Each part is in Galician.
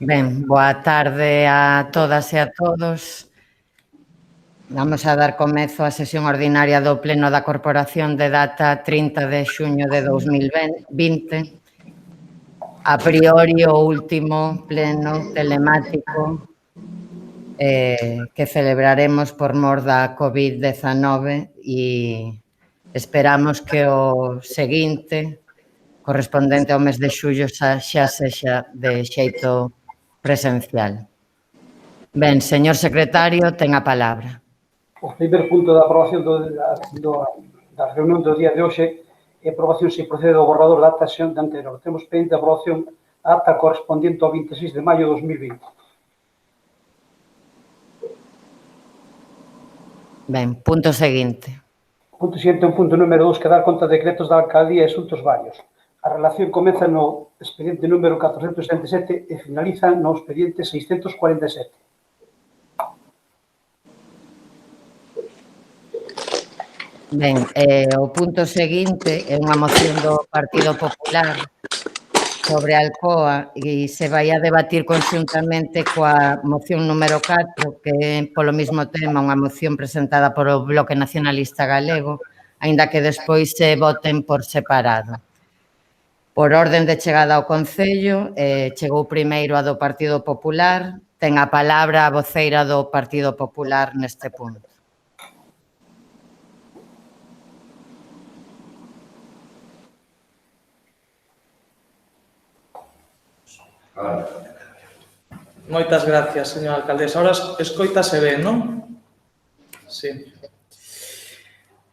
Ben, boa tarde a todas e a todos. Vamos a dar comezo á sesión ordinaria do Pleno da Corporación de data 30 de xuño de 2020. A priori, o último pleno telemático que celebraremos por mor da COVID-19 e esperamos que o seguinte, correspondente ao mes de xullo, xa sexa de xeito presencial. Ben, señor secretario, ten a palabra. O primeiro punto da aprobación da reunión do día de hoxe é a aprobación se procede ao borrador da acta anterior. Temos pendente a aprobación a acta correspondiente ao 26 de maio de 2020. Ben, punto seguinte. Punto seguinte, un punto número 2, que dar conta de decretos da alcaldía e asuntos varios. A relación comeza no expediente número 477 e finaliza no expediente 647. Ben, o punto seguinte é unha moción do Partido Popular sobre Alcoa e se vai a debatir conxuntamente coa moción número 4, que é polo mesmo tema, unha moción presentada polo Bloque Nacionalista Galego, aínda que despois se voten por separado. Por orden de chegada ao Concello, chegou primeiro a do Partido Popular, ten a palabra a voceira do Partido Popular neste punto. Moitas gracias, señora alcaldesa. Ahora escoítase ben, non? Sí.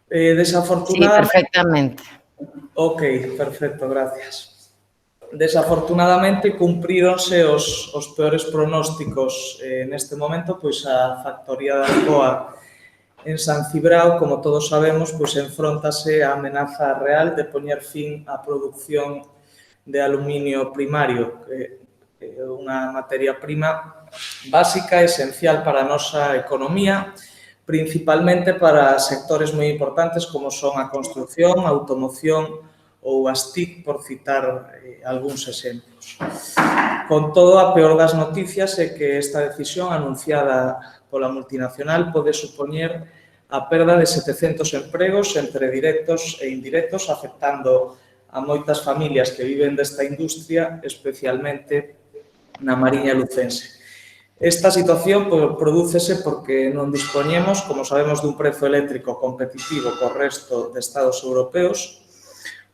Desafortunadamente... Sí, perfectamente. Ok, perfecto, gracias. Desafortunadamente, cumpríronse os peores pronósticos neste momento, pois a factoría de Alcoa en San Cibrao, como todos sabemos, pois enfróntase á amenaza real de poñer fin á produción de aluminio primario, que é unha materia prima básica, esencial para a nosa economía, principalmente para sectores moi importantes como son a construción, a automoción ou as TIC, por citar algúns exemplos. Con todo, a peor das noticias é que esta decisión anunciada pola multinacional pode supoñer a perda de 700 empregos entre directos e indirectos, afectando a moitas familias que viven desta industria, especialmente na Mariña Lucense. Esta situación prodúcese porque non dispoñemos, como sabemos, dun prezo eléctrico competitivo co resto de estados europeos.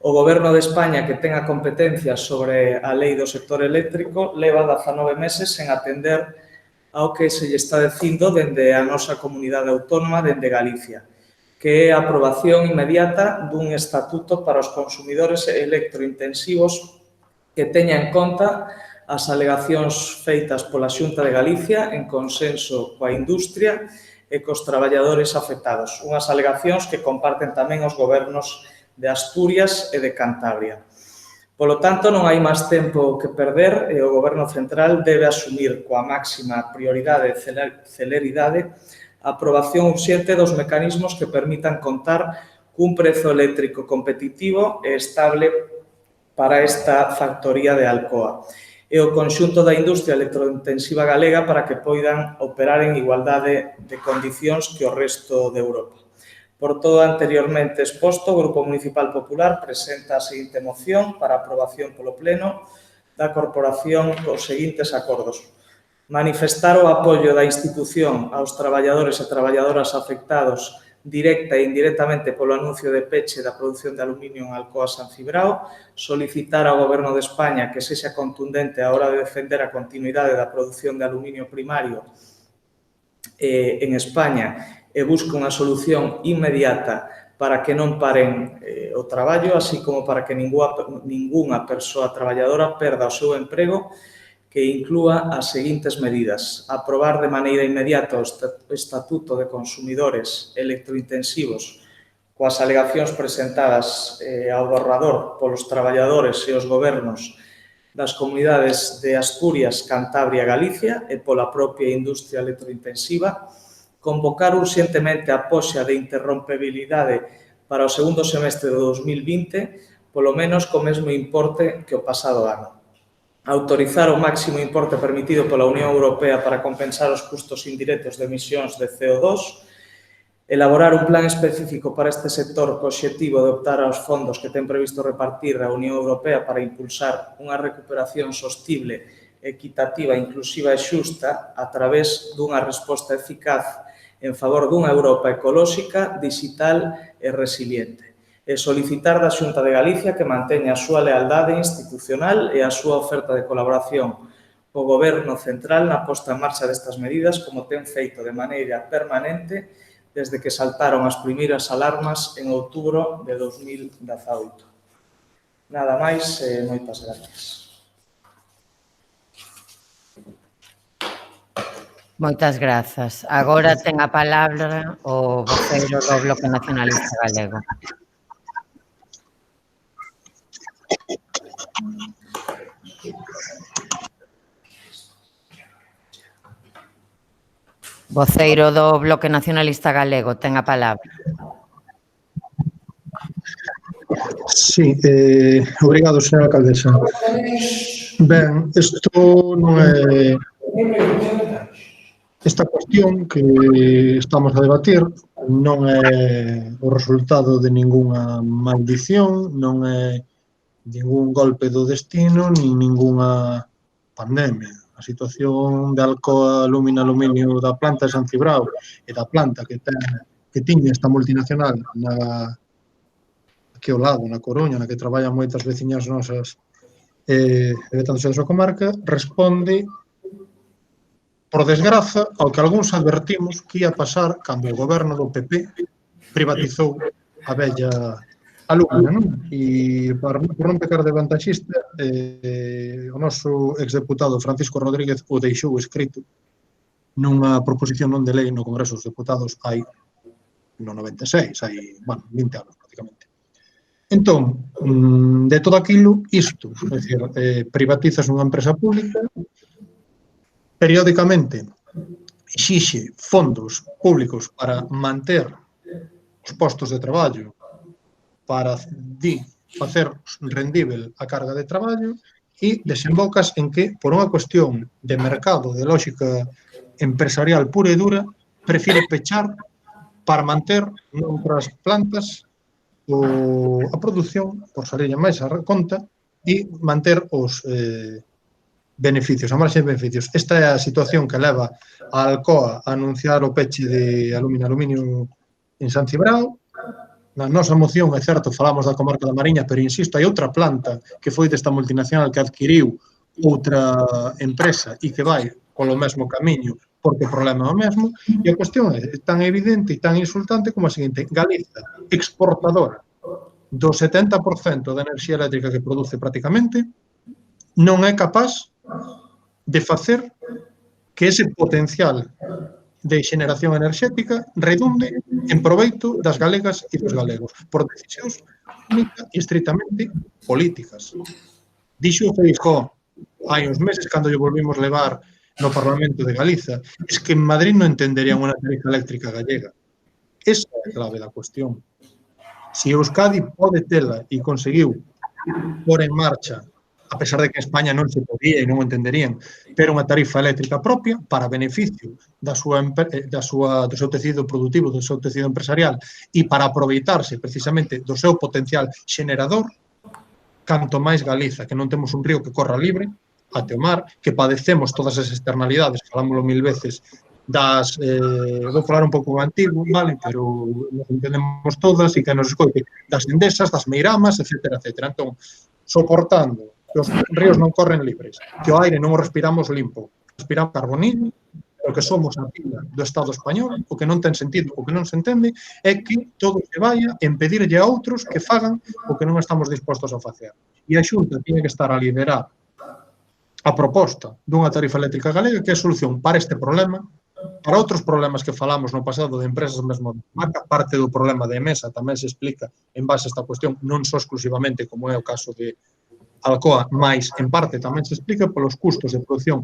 O Goberno de España, que ten a competencia sobre a lei do sector eléctrico, leva 19 meses sen atender ao que se lle está dicindo dende a nosa comunidade autónoma, dende Galicia, que é a aprobación inmediata dun estatuto para os consumidores electrointensivos que teña en conta as alegacións feitas pola Xunta de Galicia en consenso coa industria e cos traballadores afectados. Unhas alegacións que comparten tamén os gobernos de Asturias e de Cantabria. Polo tanto, non hai máis tempo que perder e o Goberno Central debe asumir coa máxima prioridade e celeridade a aprobación urxente dos mecanismos que permitan contar cun prezo eléctrico competitivo e estable para esta factoría de Alcoa e o conxunto da industria electrointensiva galega para que poidan operar en igualdade de condicións que o resto de Europa. Por todo anteriormente exposto, o Grupo Municipal Popular presenta a seguinte moción para aprobación polo Pleno da Corporación cos seguintes acordos. Manifestar o apoio da institución aos traballadores e traballadoras afectados directa e indirectamente polo anuncio de peche da produción de aluminio en Alcoa San Cibrao, solicitar ao Goberno de España que sexa contundente a hora de defender a continuidade da produción de aluminio primario en España e busque unha solución inmediata para que non paren o traballo, así como para que ningunha persoa traballadora perda o seu emprego, que inclúa as seguintes medidas. Aprobar de maneira inmediata o Estatuto de Consumidores Electrointensivos coas alegacións presentadas ao borrador polos traballadores e os gobernos das comunidades de Asturias, Cantabria e Galicia e pola propia industria electrointensiva. Convocar urxentemente a poxa de interrompibilidade para o segundo semestre de 2020, polo menos co mesmo importe que o pasado ano. autorizar o máximo importe permitido pola Unión Europea para compensar os custos indirectos de emisións de CO2, elaborar un plan específico para este sector co obxectivo de optar aos fondos que ten previsto repartir a Unión Europea para impulsar unha recuperación sostible, equitativa, inclusiva e xusta a través dunha resposta eficaz en favor dunha Europa ecolóxica, digital e resiliente. E solicitar da Xunta de Galicia que manteña a súa lealdade institucional e a súa oferta de colaboración co Goberno central na posta en marcha destas medidas como ten feito de maneira permanente desde que saltaron as primeiras alarmas en outubro de 2018. Nada máis e moitas gracias. Moitas grazas. Agora ten a palabra o voceiro do Bloque Nacionalista Galego. Voceiro do Bloque Nacionalista Galego, ten a palabra. Sí, obrigado, señora alcaldesa. Ben, isto non é... Esta cuestión que estamos a debatir non é o resultado de ningunha maldición, non é ningún golpe do destino, nin ningunha pandemia. A situación de Alcoa Alumina Aluminio da planta de San Cibrao e da planta que tiña esta multinacional aquí ao lado, na Coruña, na que traballan moitas veciñas nosas betándose da súa comarca, responde, por desgraza, ao que algúns advertimos que ia pasar cando o goberno do PP privatizou a bella Alumina, non? E por non pecar de vantaxista, o noso exdeputado Francisco Rodríguez o deixou escrito nunha proposición non de lei no Congreso dos Deputados hai no 96, hai, 20 anos prácticamente. Entón, de todo aquilo, isto, é dicir, privatizas unha empresa pública, periódicamente exixe fondos públicos para manter os postos de traballo, para facer rendível a carga de traballo e desembocas en que, por unha cuestión de mercado, de lógica empresarial pura e dura, prefire pechar para manter noutras plantas a produción, por salirlle máis a conta, e manter os beneficios, a marxe de beneficios. Esta é a situación que leva a Alcoa a anunciar o peche de Alumina Aluminio en San Cibrao. Na nosa moción, é certo, falamos da comarca da Mariña, pero insisto, hai outra planta que foi desta multinacional que adquiriu outra empresa e que vai polo mesmo camiño, porque o problema é o mesmo, e a cuestión é tan evidente e tan insultante como a seguinte: Galiza, exportadora do 70% da enerxía eléctrica que produce prácticamente, non é capaz de facer que ese potencial de xeneración enerxética redunde en proveito das galegas e dos galegos, por decisións únicas e estritamente políticas. Dixo Feijóo hai uns meses, cando lle volvimos levar no Parlamento de Galiza, es que en Madrid non entenderían unha tarifa eléctrica gallega. Esa é a clave da cuestión. Se Euskadi pode tela e conseguiu pôr en marcha, a pesar de que en España non se podía e non o entenderían, ter unha tarifa eléctrica propia para beneficio do seu tecido productivo, do seu tecido empresarial e para aproveitarse precisamente do seu potencial xenerador, canto máis Galiza, que non temos un río que corra libre, até o mar, que padecemos todas as externalidades, falámoslo 1000 veces, vou falar un pouco antigo, vale, pero nos entendemos todas e que nos escoite, das endesas, das meiramas, etc. Entón, soportando que os ríos non corren libres, que o aire non o respiramos limpo, respiramos carbonil, o que somos a pila do Estado español, o que non ten sentido, o que non se entende, é que todo se vaya en pedirlle a outros que fagan o que non estamos dispostos a facer. E a Xunta tiene que estar a liderar a proposta dunha tarifa eléctrica galega que é a solución para este problema, para outros problemas que falamos no pasado de empresas mesmo de marca. Parte do problema de Emesa tamén se explica en base a esta cuestión, non só exclusivamente como é o caso de Alcoa, mais en parte tamén se explica polos custos de produción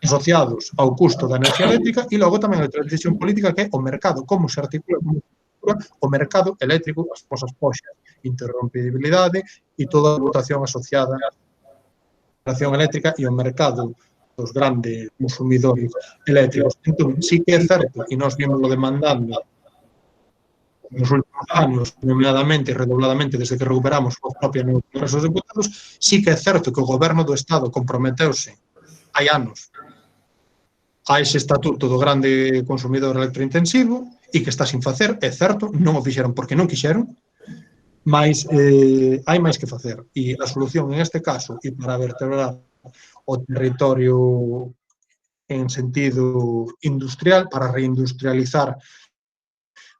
asociados ao custo da enerxía eléctrica e logo tamén a outra decisión política que é o mercado, como se articula o mercado eléctrico, as famosas poxas, interrompibilidade e toda a votación asociada xeración eléctrica e o mercado dos grandes consumidores eléctricos. Entón, sí que é certo, e nós vimos demandando nos últimos anos, nomeadamente e redobladamente desde que recuperamos a propia no Congreso dos Deputados, sí que é certo que o goberno do Estado comprometeuse hai anos a ese estatuto do grande consumidor electrointensivo e que está sin facer, é certo, non o fixeron porque non quixeron, mas hai máis que facer. E a solución en este caso, e para vertebrar o territorio en sentido industrial, para reindustrializar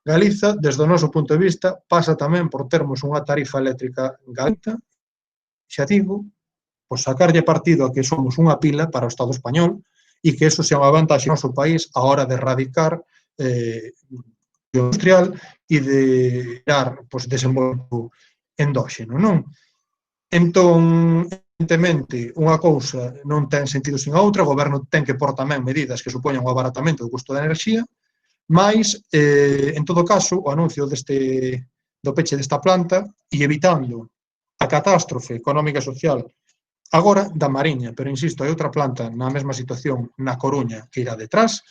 Galiza, desde o noso punto de vista, pasa tamén por termos unha tarifa eléctrica galega, xa digo, pois sacarlle partido a que somos unha pila para o Estado español e que eso sea unha vantaxe no noso país a hora de erradicar industrial e de dar desenvolvemento endóxeno, non? Entón, evidentemente, unha cousa non ten sentido sin a outra, o goberno ten que pôr tamén medidas que supoñan o abaratamento do custo da enerxía, mas, en todo caso, o anuncio do peche desta planta e evitando a catástrofe económica e social agora da Mariña, pero insisto, hai outra planta na mesma situación na Coruña que irá detrás,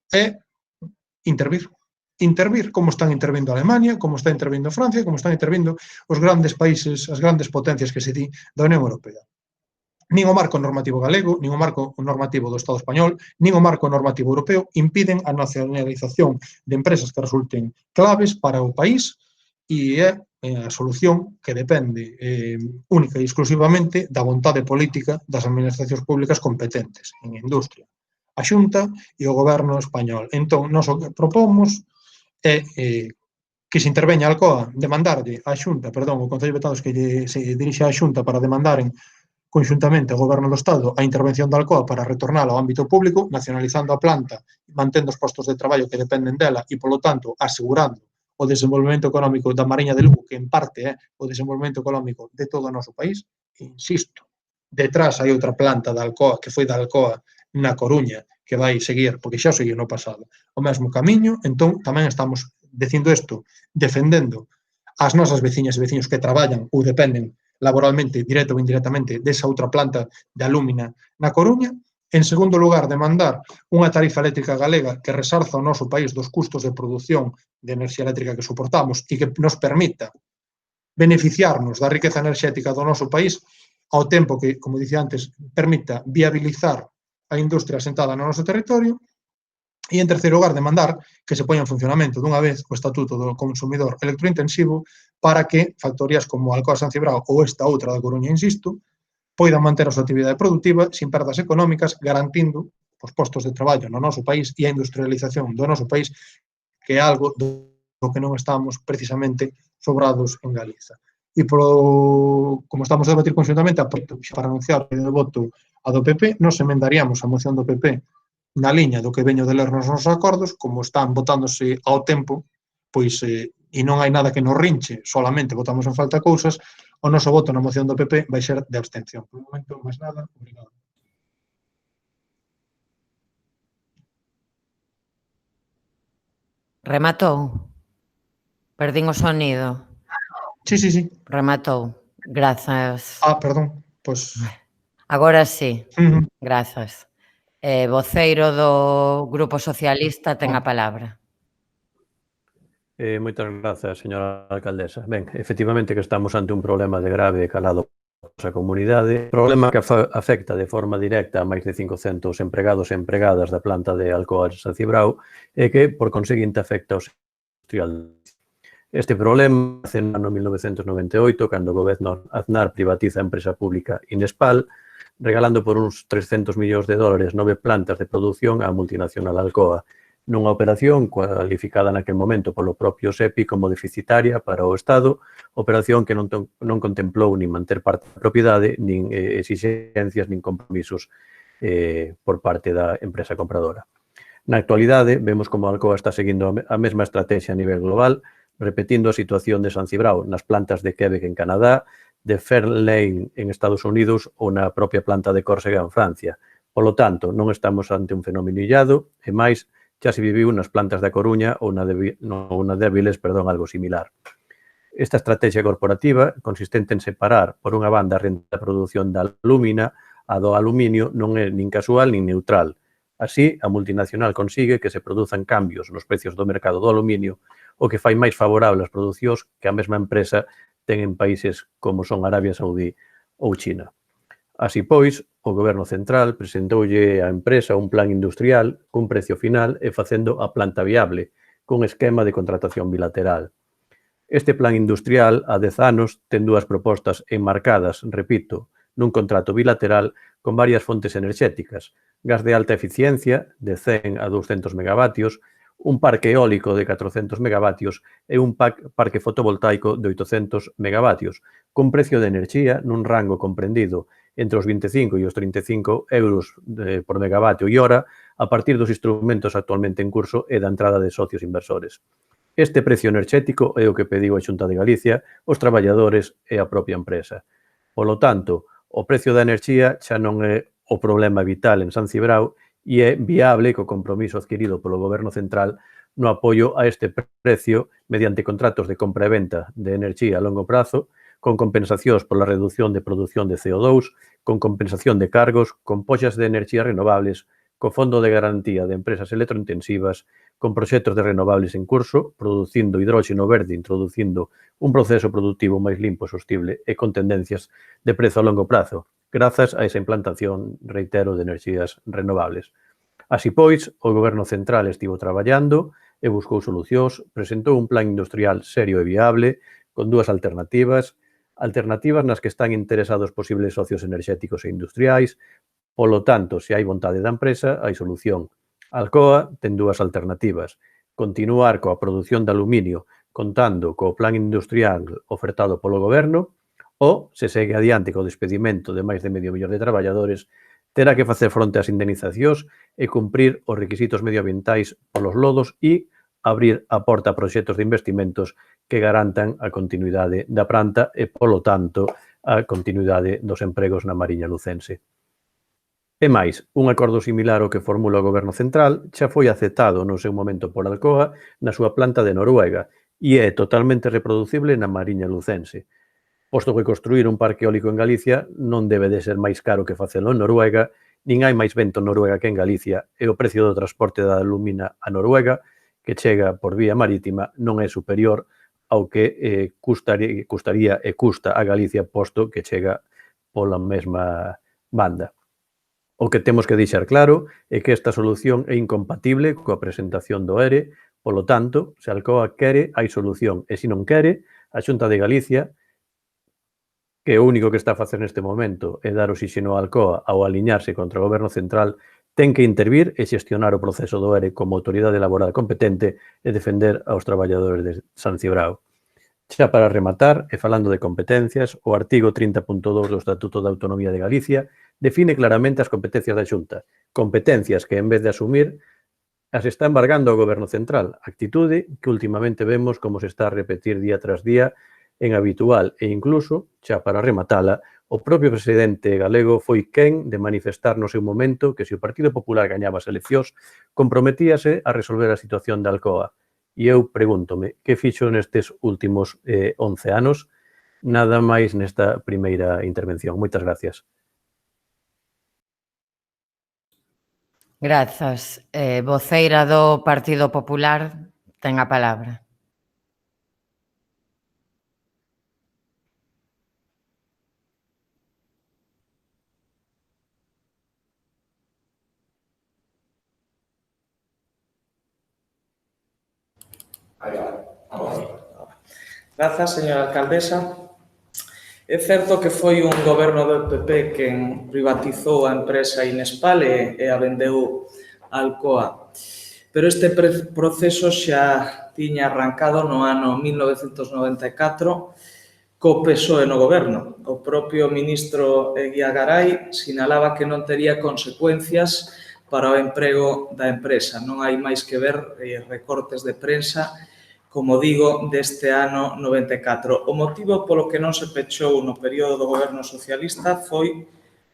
é intervir. Intervir como están intervindo Alemania, como está intervindo Francia, como están intervindo os grandes países, as grandes potencias que se di da Unión Europea. Nin o marco normativo galego, nin o marco normativo do Estado español, nin o marco normativo europeo impiden a nacionalización de empresas que resulten claves para o país e é a solución que depende única e exclusivamente da vontade política das administracións públicas competentes en industria, a Xunta e o Goberno español. Entón, nós o que propomos é que se interveña a Alcoa, demandarlle á Xunta, perdón, o Concello de Vetados que se dirixe á Xunta para demandaren conxuntamente ao Goberno do Estado a intervención da Alcoa para retornar ao ámbito público, nacionalizando a planta, mantendo os postos de traballo que dependen dela e, polo tanto, asegurando o desenvolvemento económico da Mariña de Lugo, que en parte é o desenvolvemento económico de todo o noso país. Insisto, detrás hai outra planta da Alcoa, que foi da Alcoa na Coruña, que vai seguir, porque xa o seguiu no pasado, o mesmo camiño. Entón, tamén estamos dicindo isto, defendendo as nosas veciñas e veciños que traballan ou dependen laboralmente, directo ou indirectamente, desa outra planta de alúmina na Coruña. En segundo lugar, demandar unha tarifa eléctrica galega que resarza o noso país dos custos de produción de enerxía eléctrica que soportamos e que nos permita beneficiarnos da riqueza enerxética do noso país ao tempo que, como dicía antes, permita viabilizar a industria asentada no noso territorio. E, en terceiro lugar, demandar que se poña en funcionamento dunha vez o Estatuto do Consumidor Electrointensivo para que factorías como Alcoa San Cibrao ou esta outra da Coruña, insisto, poidan manter a súa actividade productiva sin perdas económicas, garantindo os postos de traballo no noso país e a industrialización do noso país, que é algo do que non estamos precisamente sobrados en Galiza. E como estamos a debatir conxuntamente, para anunciar o voto a do PP, nos emendaríamos a moción do PP na liña do que veño de ler nos nosos acordos, como están votándose ao tempo, pois, e non hai nada que nos rinche, solamente votamos en falta cousas, o noso voto na moción do PP vai ser de abstención. Por un momento, máis nada, obrigado. Rematou? Perdín o sonido. Sí. Rematou. Grazas. Perdón, pois... Agora sí. Grazas. Voceiro do Grupo Socialista ten a palabra. Moitas grazas, señora alcaldesa. Ben, efectivamente que estamos ante un problema de grave calado na nosa comunidade, problema que afecta de forma directa a máis de 500 empregados e empregadas da planta de Alcoa San Cibrao e que, por conseguinte, afecta ao industrial. Este problema nace no ano 1998, cando o goberno Aznar privatiza a empresa pública Inespal, regalando por uns 300 millóns de dólares 9 plantas de produción á multinacional Alcoa, nunha operación cualificada naquel momento polo propio SEPI como deficitaria para o Estado, operación que non contemplou nin manter parte da propiedade, nin exixencias, nin compromisos por parte da empresa compradora. Na actualidade, vemos como Alcoa está seguindo a mesma estrategia a nivel global, repetindo a situación de San Cibrao nas plantas de Quebec en Canadá, de Fairlane en Estados Unidos ou na propia planta de Córsega en Francia. Polo tanto, non estamos ante un fenómeno illado, e máis, xa se viviu nas plantas da Coruña ou na de Áviles, algo similar. Esta estrategia corporativa, consistente en separar, por unha banda, a renta de produción da alúmina, A do aluminio non é nin casual nin neutral. Así, a multinacional consigue que se produzan cambios nos precios do mercado do aluminio, o que fai máis favorable as producións que a mesma empresa ten en países como son Arabia Saudí ou China. Así pois, o Goberno Central presentoulle á empresa un plan industrial cun precio final e facendo a planta viable, cun esquema de contratación bilateral. Este plan industrial, a 10 anos, ten dúas propostas enmarcadas, repito, nun contrato bilateral con varias fontes enerxéticas, gas de alta eficiencia, de 100 a 200 megavatios, un parque eólico de 400 megavatios e un parque fotovoltaico de 800 megavatios, cun precio de enerxía nun rango comprendido entre os 25 e os 35 euros por megavatio e hora a partir dos instrumentos actualmente en curso e da entrada de socios inversores. Este precio enerxético é o que pediu a Xunta de Galicia, os traballadores e a propia empresa. Polo tanto, o precio da enerxía xa non é o problema vital en San Cibrao e é viable co compromiso adquirido polo Goberno Central no apoio a este precio mediante contratos de compra e venta de enerxía a longo prazo, con compensacións pola reducción de produción de CO2, con compensación de cargos, con poxas de enerxías renovables, co Fondo de Garantía de Empresas Electrointensivas, con proxectos de renovables en curso, producindo hidróxeno verde, introducindo un proceso productivo máis limpo e sostible e con tendencias de prezo a longo prazo, grazas a esa implantación, reitero, de enerxías renovables. Así pois, o Goberno Central estivo traballando e buscou solucións, presentou un plan industrial serio e viable, con dúas alternativas nas que están interesados posibles socios enerxéticos e industriais. Polo tanto, se hai vontade da empresa, hai solución. Alcoa ten dúas alternativas. Continuar coa produción de aluminio contando co plan industrial ofertado polo Goberno ou, se segue adiante co despedimento de máis de 500.000 de traballadores, terá que facer fronte ás indemnizacións e cumprir os requisitos medioambientais polos lodos e abrir a porta a proxectos de investimentos que garantan a continuidade da planta e, polo tanto, a continuidade dos empregos na Mariña lucense. E máis, un acordo similar ao que formula o Goberno Central xa foi aceptado no seu momento por Alcoa na súa planta de Noruega e é totalmente reproducible na Mariña lucense. Posto que construir un parque eólico en Galicia non debe de ser máis caro que facelo en Noruega, nin hai máis vento en Noruega que en Galicia e o precio do transporte da alumina a Noruega, que chega por vía marítima, non é superior ao que custaría e custa a Galicia, posto que chega pola mesma banda. O que temos que deixar claro é que esta solución é incompatible coa presentación do ERE, polo tanto, se Alcoa quere, hai solución, e se non quere, a Xunta de Galicia, que o único que está a facer neste momento é dar oxígeno a Alcoa ao aliñarse contra o Goberno Central, ten que intervir e xestionar o proceso do ERE como autoridade laboral competente e defender aos traballadores de San Cibrao. Xa para rematar, e falando de competencias, o artigo 30.2 do Estatuto da Autonomía de Galicia define claramente as competencias da Xunta, competencias que, en vez de asumir, as está embargando ao Goberno Central, actitude que últimamente vemos como se está a repetir día tras día en habitual e incluso, xa para rematala, o propio presidente galego foi quen de manifestar no seu momento que se o Partido Popular gañaba as eleccións, comprometíase a resolver a situación de Alcoa. E eu pregúntome, que fixo nestes últimos 11 anos? Nada máis nesta primeira intervención. Moitas gracias. Grazas. Voceira do Partido Popular ten a palabra. Grazas, señora alcaldesa. É certo que foi un goberno do PP quen privatizou a empresa Inespal e a vendeu a Alcoa. Pero este proceso xa tiña arrancado no ano 1994 co PSOE no goberno. O propio ministro Eguía Garai sinalaba que non tería consecuencias para o emprego da empresa. Non hai máis que ver recortes de prensa, como digo, deste ano 94. O motivo polo que non se pechou no período do goberno socialista foi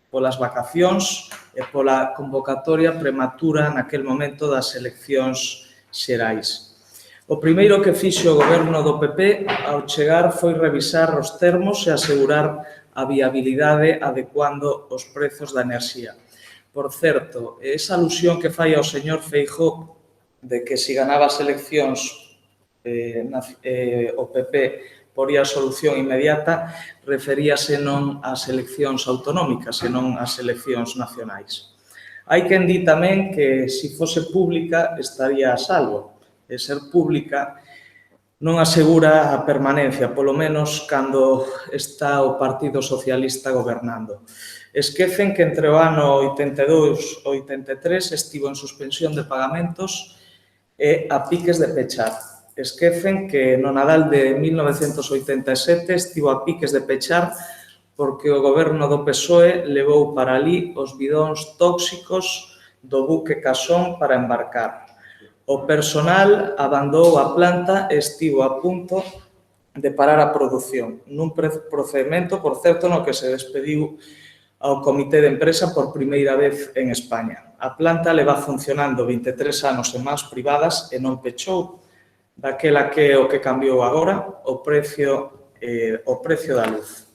polas vacacións e pola convocatoria prematura naquel momento das eleccións xerais. O primeiro que fixo o goberno do PP ao chegar foi revisar os termos e asegurar a viabilidade adecuando os prezos da enerxía. Por certo, esa alusión que fai ao señor Feijóo de que se ganaba as eleccións o PP poría a solución inmediata, referíase non ás eleccións autonómicas, senón ás eleccións nacionais. Hai quen di tamén que, se fose pública, estaría a salvo. E ser pública non asegura a permanencia, polo menos cando está o Partido Socialista gobernando. Esquecen que entre o ano 82 e 83 estivo en suspensión de pagamentos e a piques de pechar. Esquecen que no Nadal de 1987 estivo a piques de pechar porque o goberno do PSOE levou para alí os bidóns tóxicos do buque Casón para embarcar. O personal abandou a planta e estivo a punto de parar a produción, nun procedimento, por certo, no que se despediu ao comité de empresa por primeira vez en España. A planta leva funcionando 23 anos en mans privadas e non pechou. Daquela que o que cambiou agora, o precio da luz.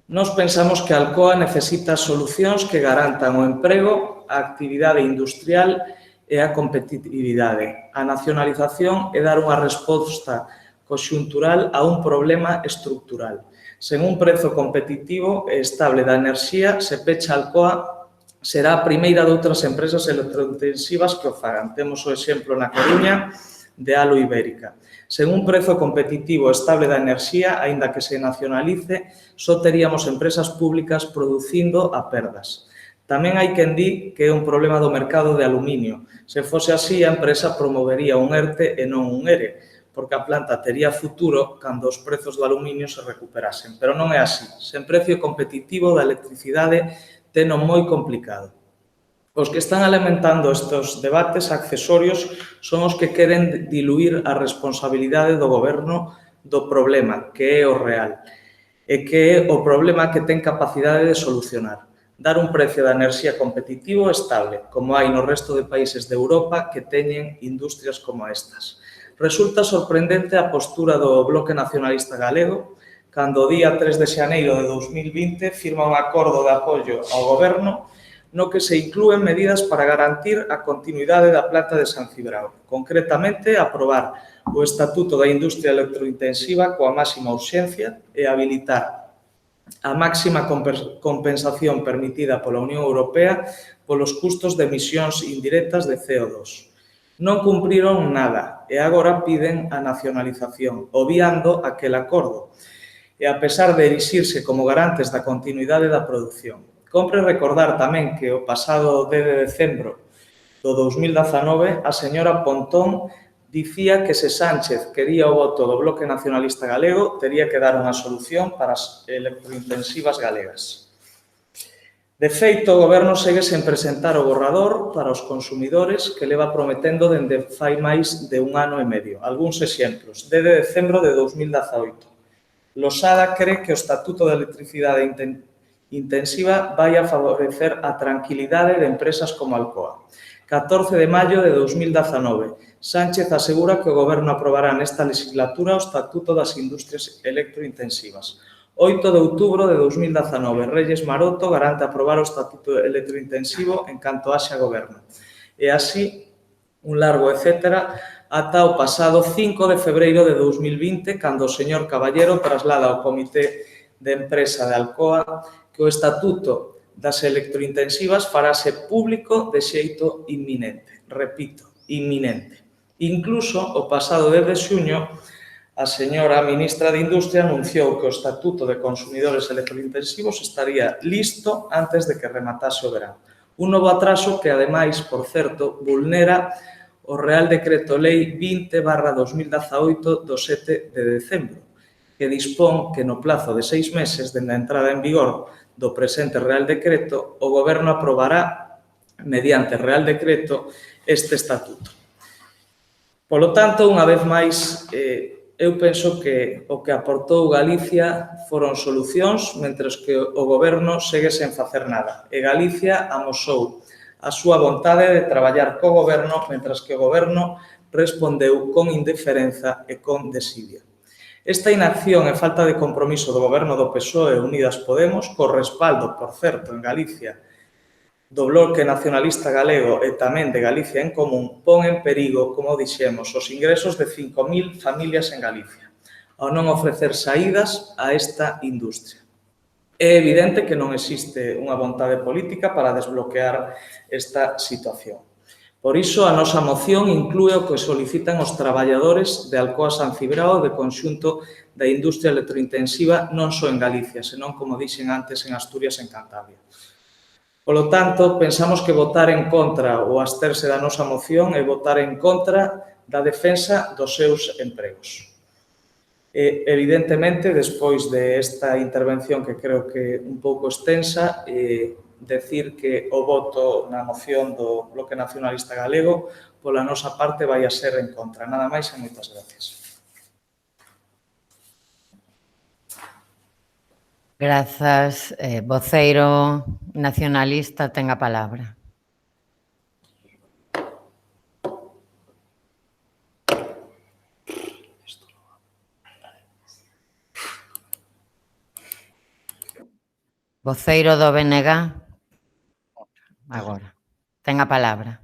Nós pensamos que Alcoa necesita solucións que garantan o emprego, a actividade industrial e a competitividade. A nacionalización é dar unha resposta conxuntural a un problema estructural. Sen un prezo competitivo e estable da enerxía, se pecha Alcoa, será a primeira de outras empresas electrointensivas que o fagan. Temos o exemplo na Coruña de Alo Ibérica. Sen un prezo competitivo estable da enerxía, aínda que se nacionalice, só teríamos empresas públicas producindo a perdas. Tamén hai quen di que é un problema do mercado de aluminio. Se fose así, a empresa promovería un ERTE e non un ERE, porque a planta tería futuro cando os prezos do aluminio se recuperasen. Pero non é así. Sen precio competitivo da electricidade, teno moi complicado. Os que están alimentando estes debates accesorios son os que queren diluir a responsabilidade do goberno do problema, que é o real, e que é o problema que ten capacidade de solucionar. Dar un precio da enerxía competitivo e estable, como hai no resto de países de Europa que teñen industrias como estas. Resulta sorprendente a postura do Bloque Nacionalista Galego, cando o día 3 de xaneiro de 2020 firma un acordo de apoio ao goberno no que se inclúen medidas para garantir a continuidade da planta de San Cibrao. Concretamente, aprobar o Estatuto da Industria Electrointensiva coa máxima urxencia e habilitar a máxima compensación permitida pola Unión Europea polos custos de emisións indirectas de CO2. Non cumpriron nada e agora piden a nacionalización, obviando aquel acordo, e a pesar de erixirse como garantes da continuidade da produción. Compre recordar tamén que o pasado 10 de decembro do 2019 a señora Pontón dicía que se Sánchez quería o voto do Bloque Nacionalista Galego tería que dar unha solución para as electrointensivas galegas. De feito, o goberno segue sen presentar o borrador para os consumidores que leva prometendo dende fai máis de un ano e medio. Algúns exemplos. 10 de decembro de 2018. Losada cree que o Estatuto de Electricidade Intensiva vai a favorecer a tranquilidade de empresas como Alcoa. 14 de maio de 2019. Sánchez asegura que o goberno aprobará nesta legislatura o Estatuto das Industrias Electrointensivas. 8 de outubro de 2019. Reyes Maroto garante aprobar o Estatuto Electrointensivo en canto haxa goberno. E así, un largo etcétera, ata o pasado 5 de febreiro de 2020, cando o señor Caballero traslada ao Comité de Empresa de Alcoa que o Estatuto das Electrointensivas farase público de xeito inminente. Repito, inminente. Incluso, o pasado 10 de xuño, a señora ministra de Industria anunciou que o Estatuto de Consumidores Electrointensivos estaría listo antes de que rematase o verán. Un novo atraso que, ademais, por certo, vulnera o Real Decreto Lei 20/2018 do 7 de decembro, que dispón que no plazo de 6 meses dende a entrada en vigor do presente Real Decreto, o Goberno aprobará, mediante Real Decreto, este Estatuto. Polo tanto, unha vez máis, eu penso que o que aportou Galicia foron solucións, mentres que o Goberno segue sen facer nada. E Galicia amosou a súa vontade de traballar co Goberno, mentres que o Goberno respondeu con indiferenza e con desidia. Esta inacción e falta de compromiso do goberno do PSOE e Unidas Podemos, co respaldo, por certo, en Galicia, do bloque nacionalista galego e tamén de Galicia en Común, pon en perigo, como dixemos, os ingresos de 5.000 familias en Galicia, ao non ofrecer saídas a esta industria. É evidente que non existe unha vontade política para desbloquear esta situación. Por iso, a nosa moción inclúe o que solicitan os traballadores de Alcoa San Cibrao e de conxunto da industria electrointensiva non só en Galicia, senón, como dixen antes, en Asturias e en Cantabria. Polo tanto, pensamos que votar en contra ou absterse da nosa moción é votar en contra da defensa dos seus empregos. Evidentemente, despois desta intervención que creo que un pouco extensa, decir que o voto na moción do Bloque Nacionalista Galego pola nosa parte vai a ser en contra. Nada máis e moitas gracias. Grazas. Voceiro nacionalista ten a palabra. Voceiro do BNG. Agora. Ten a palabra.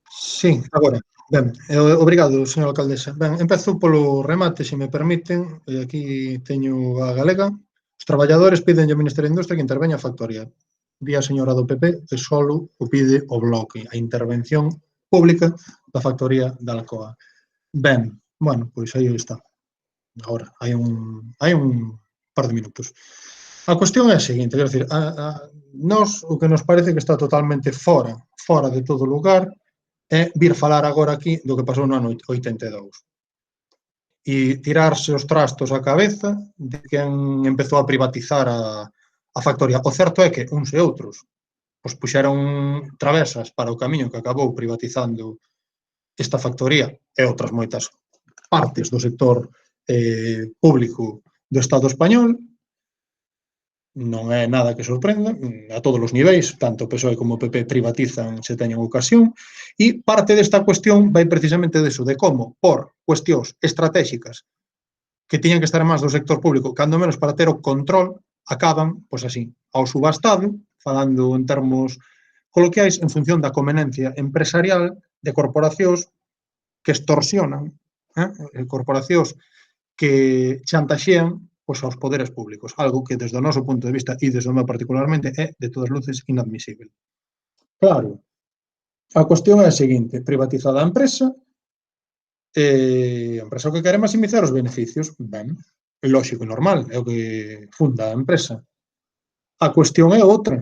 Sí, agora. Ben, obrigado, señora alcaldesa. Ben, empezo polo remate, se me permiten. Aquí teño a galega. Os traballadores piden ao Ministerio de Industria que interveña a factoría. Di a señora do PP que solo o pide o bloque, a intervención pública da factoría da Alcoa. Ben, bueno, pois aí está. Agora, hai un par de minutos. A cuestión é a seguinte, quero dicir, nós o que nos parece que está totalmente fora de todo lugar é vir falar agora aquí do que pasou no ano 82 e tirarse os trastos á cabeza de quen empezou a privatizar a factoría. O certo é que uns e outros pois puxeron travesas para o camiño que acabou privatizando esta factoría e outras moitas partes do sector público do Estado español. Non é nada que sorprenda, a todos os niveis, tanto o PSOE como o PP privatizan se teñen ocasión, e parte desta cuestión vai precisamente deso, de como, por cuestións estratégicas que tiñan que estar máis do sector público, cando menos para ter o control, acaban, pois así, ao subastado, falando en termos coloquiais, en función da conveniencia empresarial de corporacións que extorsionan, corporacións que chantaxean pois aos poderes públicos, algo que desde o noso punto de vista e desde o meu particularmente é de todas luces inadmisible. Claro, a cuestión é a seguinte, privatizada a empresa o que quere maximizar os beneficios, ben, é lógico e normal, é o que funda a empresa. A cuestión é outra.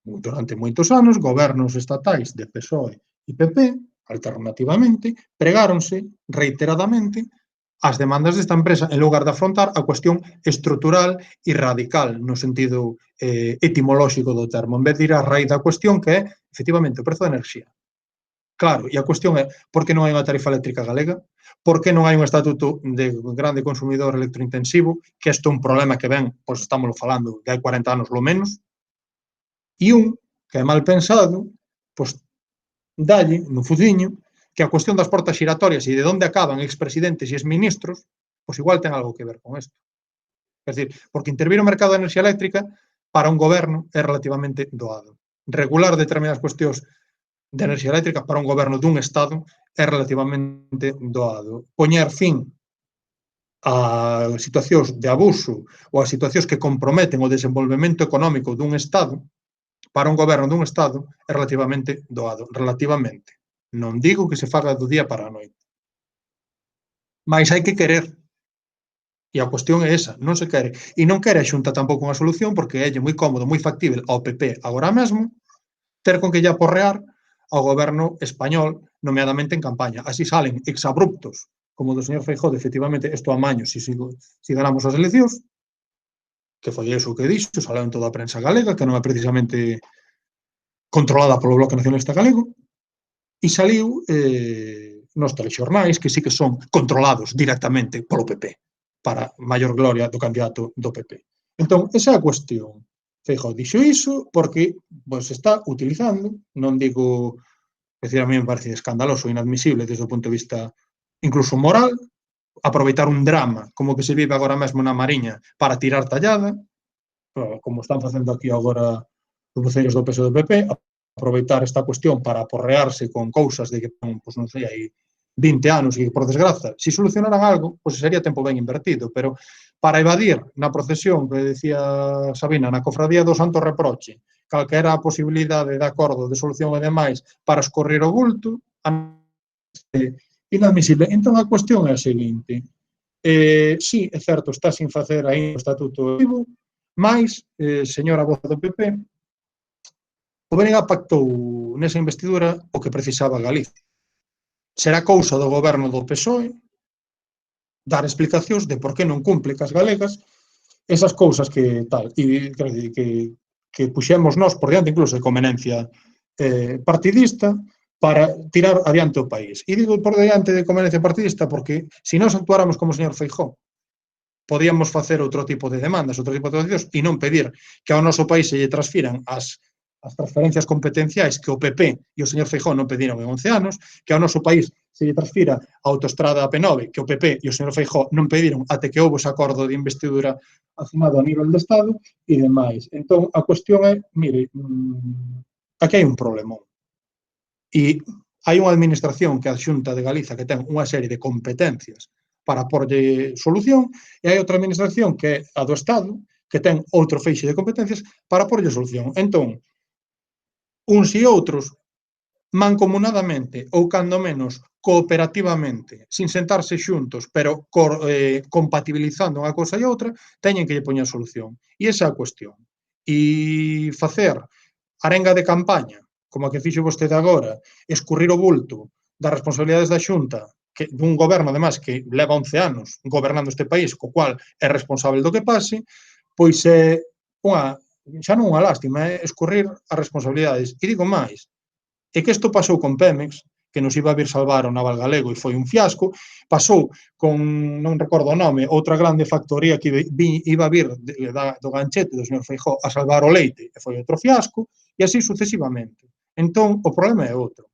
Durante moitos anos, gobernos estatais de PSOE e PP, alternativamente, pregáronse reiteradamente as demandas desta empresa en lugar de afrontar a cuestión estrutural e radical no sentido etimolóxico do termo, en vez de ir á raíz da cuestión que é, efectivamente, o prezo da enerxía. Claro, e a cuestión é por que non hai unha tarifa eléctrica galega, por que non hai un estatuto de grande consumidor electrointensivo, que isto é un problema que ven, pois estamos falando de hai 40 anos lo menos, e un que é mal pensado, pois dalle no fuciño que a cuestión das portas xiratorias e de onde acaban expresidentes e exministros, pois igual ten algo que ver con isto. É dicir, porque intervir o mercado de enerxía eléctrica para un goberno é relativamente doado. Regular determinadas cuestións de enerxía eléctrica para un goberno dun Estado é relativamente doado. Poñer fin a situacións de abuso ou a situacións que comprometen o desenvolvemento económico dun Estado para un goberno dun Estado é relativamente doado. Relativamente. Non digo que se faga do día para a noite. Mais hai que querer. E a cuestión é esa, non se quere. E non quere a Xunta tampouco unha solución porque é moi cómodo, moi factível ao PP agora mesmo ter con que lle aporrear ao goberno español, nomeadamente en campaña. Así salen exabruptos, como do señor Feijóo, efectivamente, isto a maño, se ganamos as eleccións, que foi iso que dixo, saleu en toda a prensa galega, que non é precisamente controlada polo Bloque Nacionalista Galego, e saliu nos telexornais que sí que son controlados directamente polo PP, para maior gloria do candidato do PP. Entón, esa é a cuestión. Feijóo dixo iso porque se está utilizando, non digo, decir, a mí me parece escandaloso, inadmisible desde o punto de vista incluso moral, aproveitar un drama como que se vive agora mesmo na Mariña para tirar tallada, como están facendo aquí agora os voceiros do PSOE do PP, aproveitar esta cuestión para aporrearse con cousas de que, pois non sei, hai 20 anos e que, por desgraza, se solucionaran algo, pois sería tempo ben invertido, pero para evadir na procesión, que decía Sabina, na cofradía do Santo Reproche, calquera a posibilidade de acordo, de solución e demais para escorrer o bulto, inadmisible. Entón, a cuestión é a seguinte. Sí, é certo, está sin facer aí o estatuto vivo, mas, señora voz do PP, o BNG pactou nesa investidura o que precisaba Galicia. Será cousa do goberno do PSOE dar explicacións de por que non cumple cas galegas esas cousas que tal, e que puxemos nós por diante incluso de conveniencia partidista para tirar adiante o país. E digo por diante de conveniencia partidista porque se nós actuáramos como o señor Feijóo, podíamos facer outro tipo de demandas, outro tipo de accións e non pedir que ao noso país se lle transfiran as transferencias competenciais que o PP e o señor Feijóo non pediron en 11 anos, que ao noso país se lle transfira a autoestrada AP9 que o PP e o señor Feijóo non pediron até que houve ese acordo de investidura asinado a nivel de Estado e demais. Entón, a cuestión é, mire, aquí hai un problemón. E hai unha administración que é a Xunta de Galiza que ten unha serie de competencias para porlle solución e hai outra administración que é a do Estado que ten outro feixe de competencias para porlle solución. Entón, uns e outros, mancomunadamente ou cando menos cooperativamente, sin sentarse xuntos, pero compatibilizando unha cousa e outra, teñen que lle poñer solución. E esa é a cuestión. E facer arenga de campaña, como a que fixo vostede agora, escurrir o bulto das responsabilidades da Xunta, que dun goberno, además, que leva 11 anos gobernando este país, co cual é responsable do que pase, pois é unha, xa non unha lástima, é escurrir as responsabilidades. E digo máis, é que isto pasou con Pemex, que nos iba a vir salvar o naval galego e foi un fiasco, pasou con, non recordo o nome, outra grande factoría que iba a vir do ganchete do señor Feijóo a salvar o leite e foi outro fiasco, e así sucesivamente. Entón, o problema é outro.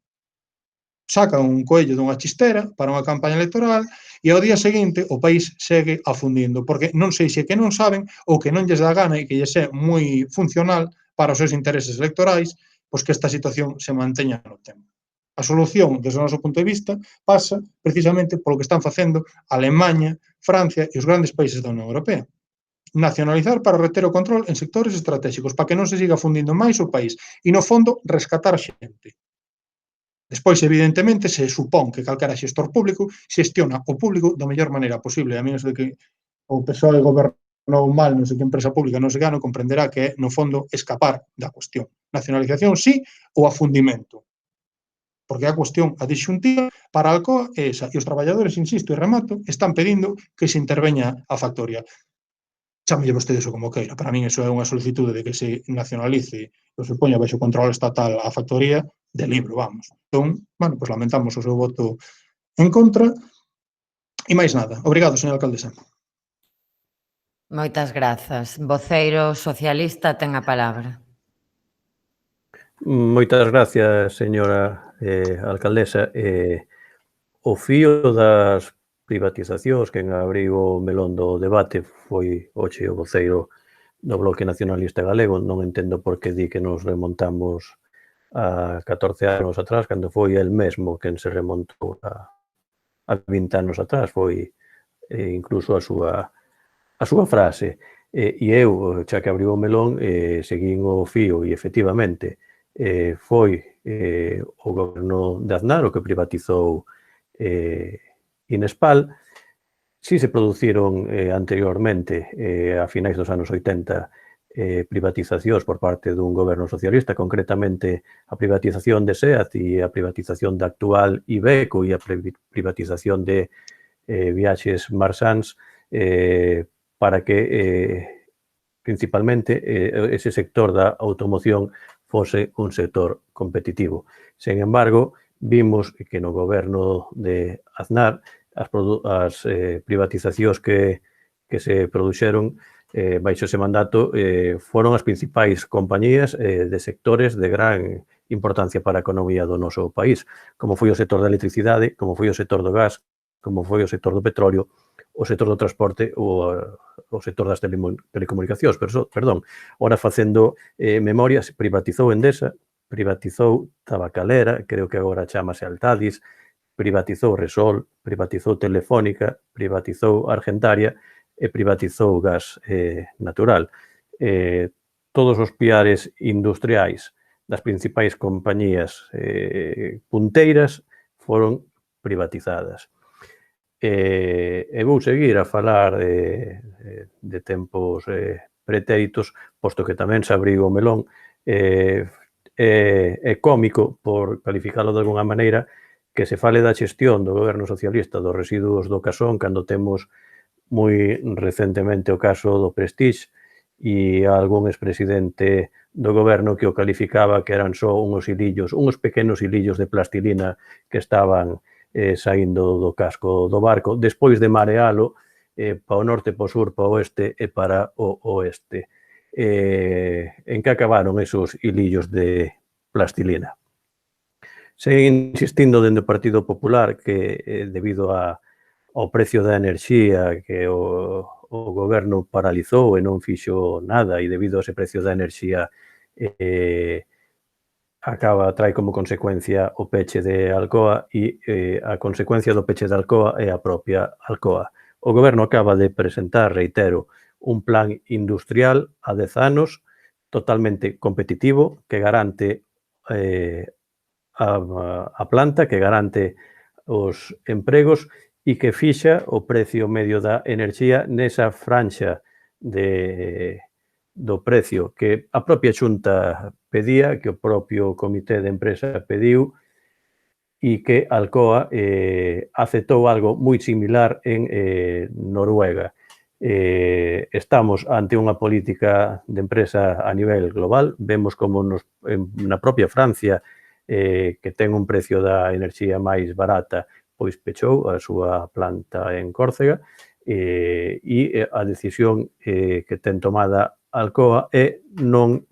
Sacan un coello dunha chistera para unha campaña electoral e ao día seguinte o país segue afundindo, porque non sei se é que non saben ou que non lles dá gana e que lles é moi funcional para os seus intereses electorais, pois que esta situación se manteña no tempo. A solución, desde o noso punto de vista, pasa precisamente polo que están facendo Alemanha, Francia e os grandes países da Unión Europea. Nacionalizar para reter o control en sectores estratégicos, para que non se siga fundindo máis o país e, no fondo, rescatar xente. Despois, evidentemente, se supón que calquera xestor público xestiona o público da mellor maneira posible, a menos de que o PSOE gobernou mal, non sei que empresa pública, non sei que, non comprenderá que é, no fondo, escapar da cuestión. Nacionalización sí ou afundimento. Porque a cuestión, a disxuntiva para a Alcoa é esa, e os traballadores, insisto e remato, están pedindo que se interveña a factoría. Chámelle vostede iso como queira, para min iso é unha solicitude de que se nacionalice ou se poña baixo control estatal a factoría de libro, vamos. Entón, bueno, pois lamentamos o seu voto en contra e máis nada. Obrigado, señora alcaldesa. Moitas grazas. Voceiro socialista ten a palabra. Moitas gracias, señora alcaldesa. O fío das privatizacións que abriu o melón do debate foi hoxe o voceiro do Bloque Nacionalista Galego. Non entendo por que di que nos remontamos a 14 anos atrás, cando foi el mesmo quen se remontou a 20 anos atrás. Foi incluso a súa frase. E eu, xa que abriu o melón, seguín o fío e, efectivamente, foi o goberno de Aznar o que privatizou Inespal. Si se produciron anteriormente, a finais dos anos 80, privatizacións por parte dun goberno socialista, concretamente a privatización de SEAT e a privatización da actual Iveco e a privatización de Viaxes Marsans, para que principalmente ese sector da automoción fose un sector competitivo. Sen embargo, vimos que no goberno de Aznar as privatizacións que se produxeron baixo ese mandato foron as principais compañías de sectores de gran importancia para a economía do noso país, como foi o sector da electricidade, como foi o sector do gas, como foi o sector do petróleo, o sector do transporte ou o sector das telecomunicacións. Ora facendo memoria, se privatizou Endesa, privatizou Tabacalera, creo que agora chamase Altadis, privatizou Resol, privatizou Telefónica, privatizou Argentaria e privatizou Gas Natural. Todos os piares industriais das principais compañías punteiras foron privatizadas. E vou seguir a falar de tempos pretéritos, posto que tamén se abriu o melón. É cómico, por calificalo de alguna maneira, que se fale da xestión do goberno socialista dos residuos do Casón cando temos moi recentemente o caso do Prestige e algún expresidente do goberno que o calificaba que eran só uns hilillos, uns pequenos hilillos de plastilina que estaban saindo do casco do barco, despois de marealo para o norte, para o sur, para o oeste e para o oeste. En que acabaron esos hilillos de plastilina? Seguen insistindo dende o Partido Popular que debido ao precio da enerxía que o goberno paralizou e non fixo nada e debido a ese precio da enerxía trae como consecuencia o peche de Alcoa e a consecuencia do peche de Alcoa é a propia Alcoa. O goberno acaba de presentar, reitero, un plan industrial a 10 anos totalmente competitivo que garante a planta, que garante os empregos e que fixa o precio medio da enerxía nesa franxa do precio que a propia Xunta pedía, que o propio Comité de Empresa pediu e que Alcoa aceptou algo moi similar en Noruega. Estamos ante unha política de empresa a nivel global. Vemos como na propia Francia, que ten un precio da enerxía máis barata, pois pechou a súa planta en Córcega e a decisión que ten tomada Alcoa é non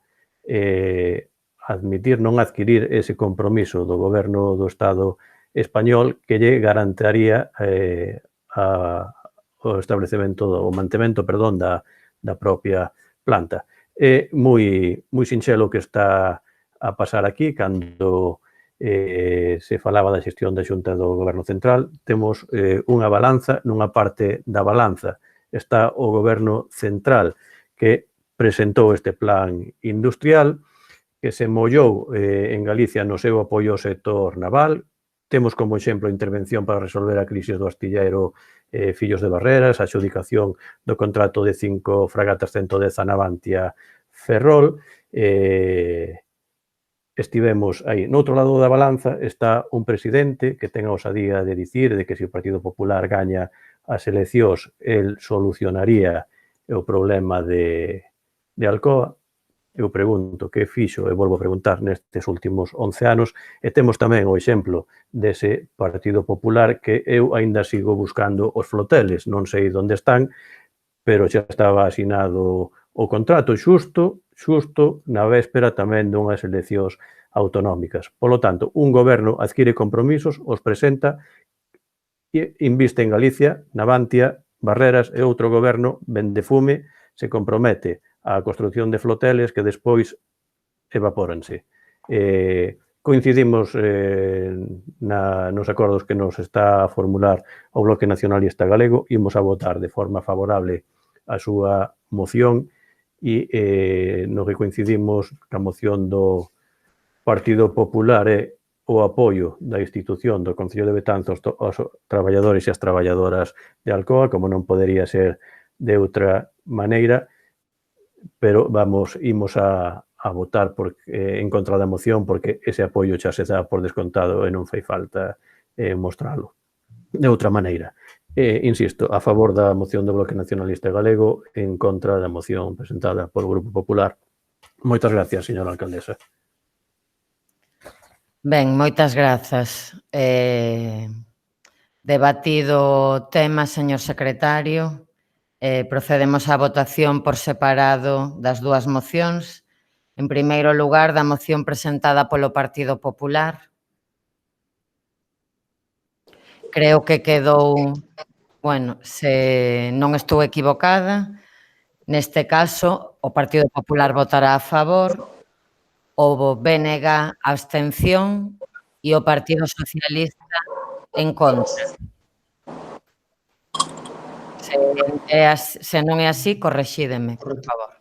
adquirir ese compromiso do goberno do Estado español que lle garantaría o establecemento, o mantemento, da propia planta. É moi sinxelo que está a pasar aquí cando se falaba da xestión da Xunta do Goberno Central. Temos unha balanza, nunha parte da balanza está o Goberno Central que presentou este plan industrial, que se mollou en Galicia no seu apoio ao sector naval. Temos como exemplo a intervención para resolver a crise do astilleiro Fillos de Barreras, a adxudicación do contrato de 5 fragatas 110 a Navantia Ferrol. Estivemos aí. No outro lado da balanza está un presidente que ten a osadía de dicir de que se o Partido Popular gaña as eleccións, el solucionaría o problema de Alcoa. Eu pregunto que fixo, e volvo a preguntar, nestes últimos 11 anos, e temos tamén o exemplo dese Partido Popular que eu aínda sigo buscando os floteles, non sei onde están, pero xa estaba asinado o contrato xusto na véspera tamén dunhas eleccións autonómicas. Polo tanto, un goberno adquire compromisos, os presenta e inviste en Galicia, Navantia, Barreras, e outro goberno vende fume, se compromete a construción de floteles que despois evapóranse. Coincidimos nos acordos que nos está a formular o Bloque Nacionalista Galego, imos a votar de forma favorable a súa moción e no que coincidimos ca moción do Partido Popular é o apoio da institución do Concello de Betanzos aos traballadores e as traballadoras de Alcoa, como non podería ser de outra maneira, pero imos a votar en contra da moción porque ese apoio xa se dá por descontado e non fai falta mostralo de outra maneira. Insisto, a favor da moción do Bloque Nacionalista Galego, en contra da moción presentada polo Grupo Popular. Moitas gracias, señora alcaldesa. Ben, moitas grazas. Debatido o tema, señor secretario, procedemos á votación por separado das dúas mocións. En primeiro lugar, da moción presentada polo Partido Popular. creo que quedou, bueno, se non estou equivocada, neste caso o Partido Popular votará a favor, o BNG abstención e o Partido Socialista en contra. Se non é así, correxídeme, por favor.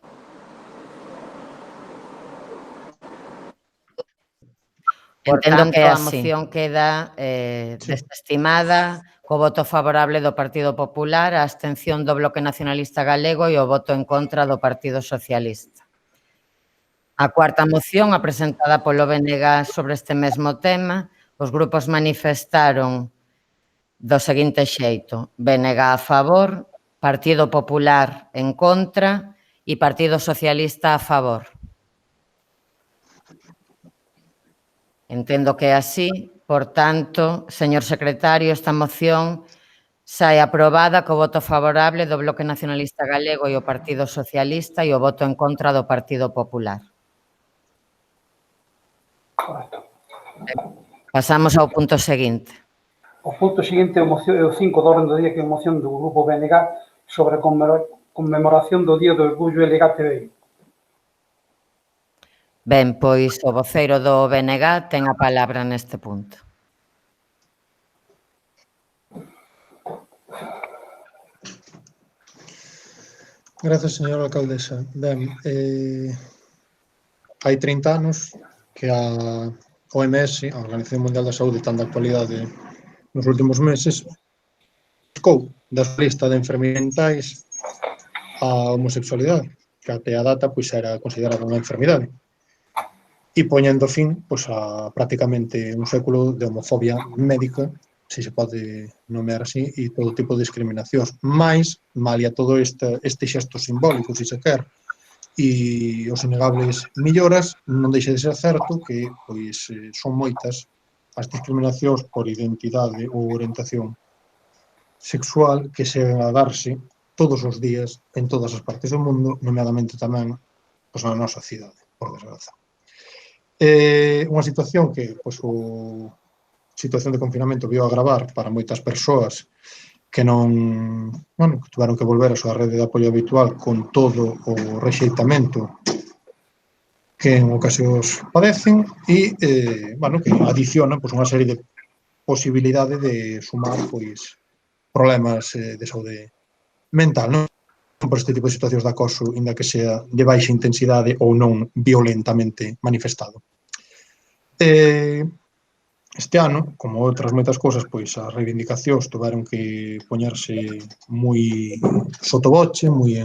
Entendo que a moción queda desestimada, co voto favorable do Partido Popular, a abstención do Bloque Nacionalista Galego e o voto en contra do Partido Socialista. A cuarta moción, a presentada polo BNG sobre este mesmo tema, os grupos manifestaron do seguinte xeito: BNG a favor, Partido Popular en contra e Partido Socialista a favor. Entendo que é así, por tanto, señor secretario, esta moción sae aprobada co voto favorable do Bloque Nacionalista Galego e o Partido Socialista e o voto en contra do Partido Popular. Correcto. Pasamos ao punto seguinte. O punto seguinte é o 5 do orden do día, que é a moción do Grupo BNG sobre a conmemoración do Día do Orgullo LGTBI. Ben, pois o voceiro do BNG ten a palabra neste punto. Gracias, señora alcaldesa. Ben, hai 30 anos que a OMS, a Organización Mundial da Saúde, tan de actualidade nos últimos meses, buscou da lista de enfermidades mentais a homosexualidade, que até a data pois era considerada unha enfermidade, e poñendo fin pois, a prácticamente un século de homofobia médica, se se pode nomear así, e todo tipo de discriminacións. Mais, malia todo este xesto simbólico, se se quer, e os innegables melloras, non deixa de ser certo que pois, son moitas as discriminacións por identidade ou orientación sexual que seguen a darse todos os días en todas as partes do mundo, nomeadamente tamén pois, na nosa cidade, por desgraza. Unha situación que pois, a situación de confinamento viu agravar para moitas persoas que non, bueno, que tiveron que volver a súa rede de apoio habitual con todo o rexeitamento que en ocasións padecen e, bueno, que adicionan pois, unha serie de posibilidade de sumar pois, problemas de saúde mental, non? Por este tipo de situacións de acoso, inda que sea de baixa intensidade ou non violentamente manifestado. Este ano, como outras moitas cousas, pois as reivindicacións tiveron que poñerse moi sotoboche, moi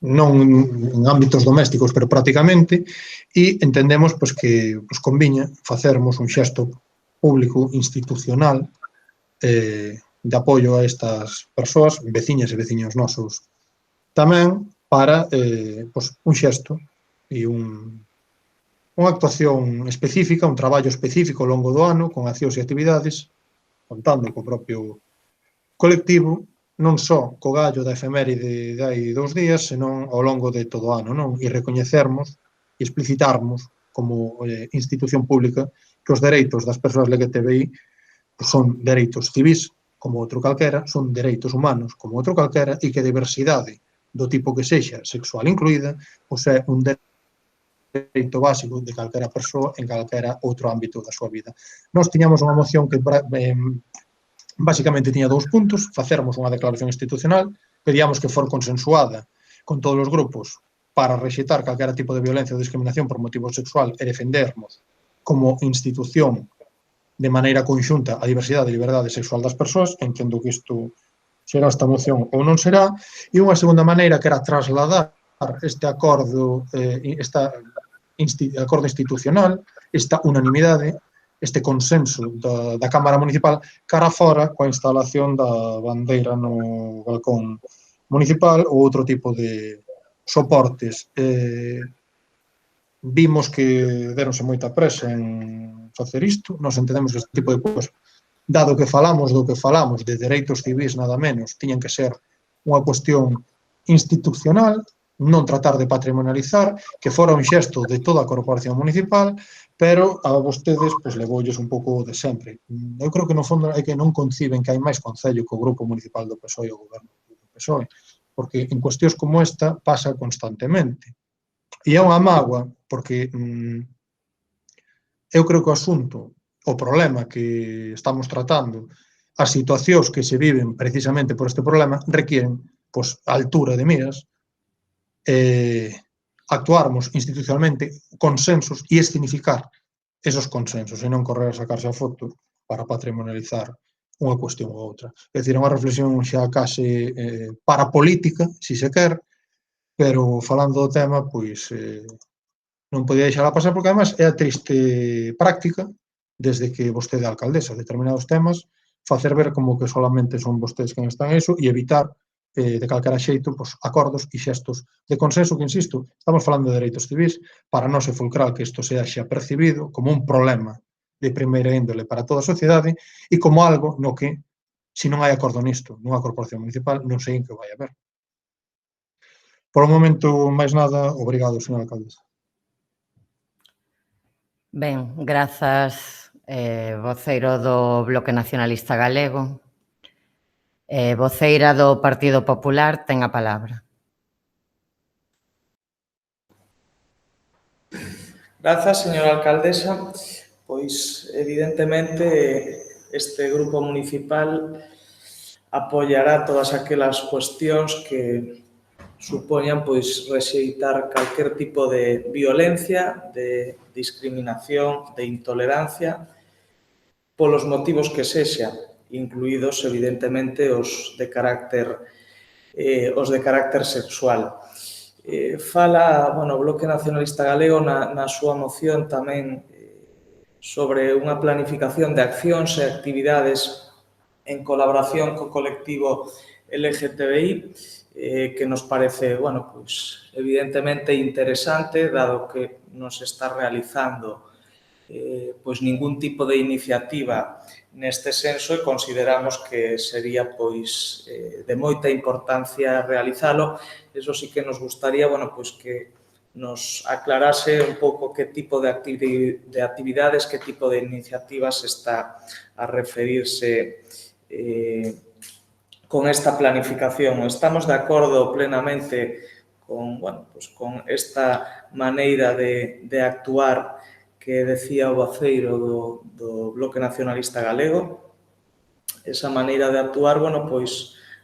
non en ámbitos domésticos, pero prácticamente, e entendemos pois, que pois, conviña facermos un xesto público institucional de apoio a estas persoas, veciñas e veciños nosos, tamén para pois, un xesto e unha actuación específica, un traballo específico ao longo do ano, con accións e actividades, contando co propio colectivo, non só co gallo da efeméride de hai 2 días, senón ao longo de todo o ano, non? E recoñecermos e explicitarmos como institución pública que os dereitos das persoas LGTBI son dereitos civís, como outro calquera, son dereitos humanos, como outro calquera, e que a diversidade do tipo que sexa, sexual incluída, pois é un dereito básico de calquera persoa en calquera outro ámbito da súa vida. Nós tiñamos unha moción que basicamente tiña 2 puntos: facermos unha declaración institucional, pedíamos que for consensuada con todos os grupos para rexeitar calquera tipo de violencia ou discriminación por motivo sexual e defendermos como institución de maneira conxunta a diversidade e liberdade sexual das persoas. Entendo que isto será esta moción ou non será. E unha segunda maneira que era trasladar este acordo, acordo institucional, esta unanimidade, este consenso da Cámara Municipal cara fora coa instalación da bandeira no balcón municipal ou outro tipo de soportes. Vimos que deronse moita presa en facer isto. Nos entendemos que este tipo de cousas, dado que falamos de dereitos civis nada menos, tiñan que ser unha cuestión institucional, non tratar de patrimonializar, que fora un xesto de toda a corporación municipal, pero a vostedes pues, levoulles un pouco de sempre. Eu creo que no fondo é que non conciben que hai máis concello que o Grupo Municipal do PSOE e o Goberno do PSOE, porque en cuestións como esta pasa constantemente. E é unha mágoa, porque eu creo que o asunto, o problema que estamos tratando, as situacións que se viven precisamente por este problema, requieren pues, a altura de miras, actuarmos institucionalmente consensos e escenificar esos consensos e non correr a sacarse a foto para patrimonializar unha cuestión ou outra. É dicir, é unha reflexión xa case parapolítica, se se quer, pero falando do tema, pois non podía deixala pasar porque, además, é a triste práctica desde que vostede é alcaldesa, determinados temas, facer ver como que solamente son vostedes quen están en eso e evitar de calquera xeito, pues, acordos e xestos de consenso que, insisto, estamos falando de dereitos civis, para non se fulcral que isto sea xa percibido como un problema de primeira índole para toda a sociedade e como algo no que, se non hai acordo nisto nunha corporación municipal, non sei en que vai haber. Por o momento, máis nada, obrigado, señora alcaldesa. Ben, grazas, voceiro do Bloque Nacionalista Galego. Voceira do Partido Popular, ten a palabra. Grazas, señora alcaldesa. Pois, evidentemente, este grupo municipal apoiará todas aquelas cuestións que supoñan pois rexeitar calquer tipo de violencia, de discriminación, de intolerancia, polos motivos que sexa, incluídos, evidentemente, os de carácter sexual. Fala, o Bloque Nacionalista Galego na súa moción tamén sobre unha planificación de accións e actividades en colaboración co colectivo LGTBI, que nos parece, evidentemente interesante, dado que non se está realizando ningún tipo de iniciativa neste senso e consideramos que sería de moita importancia realizalo. Eso sí que nos gustaría que nos aclarase un pouco que tipo de actividades, que tipo de iniciativas está a referirse con esta planificación. Estamos de acordo plenamente con esta maneira de actuar que decía o voceiro do Bloque Nacionalista Galego, esa maneira de actuar,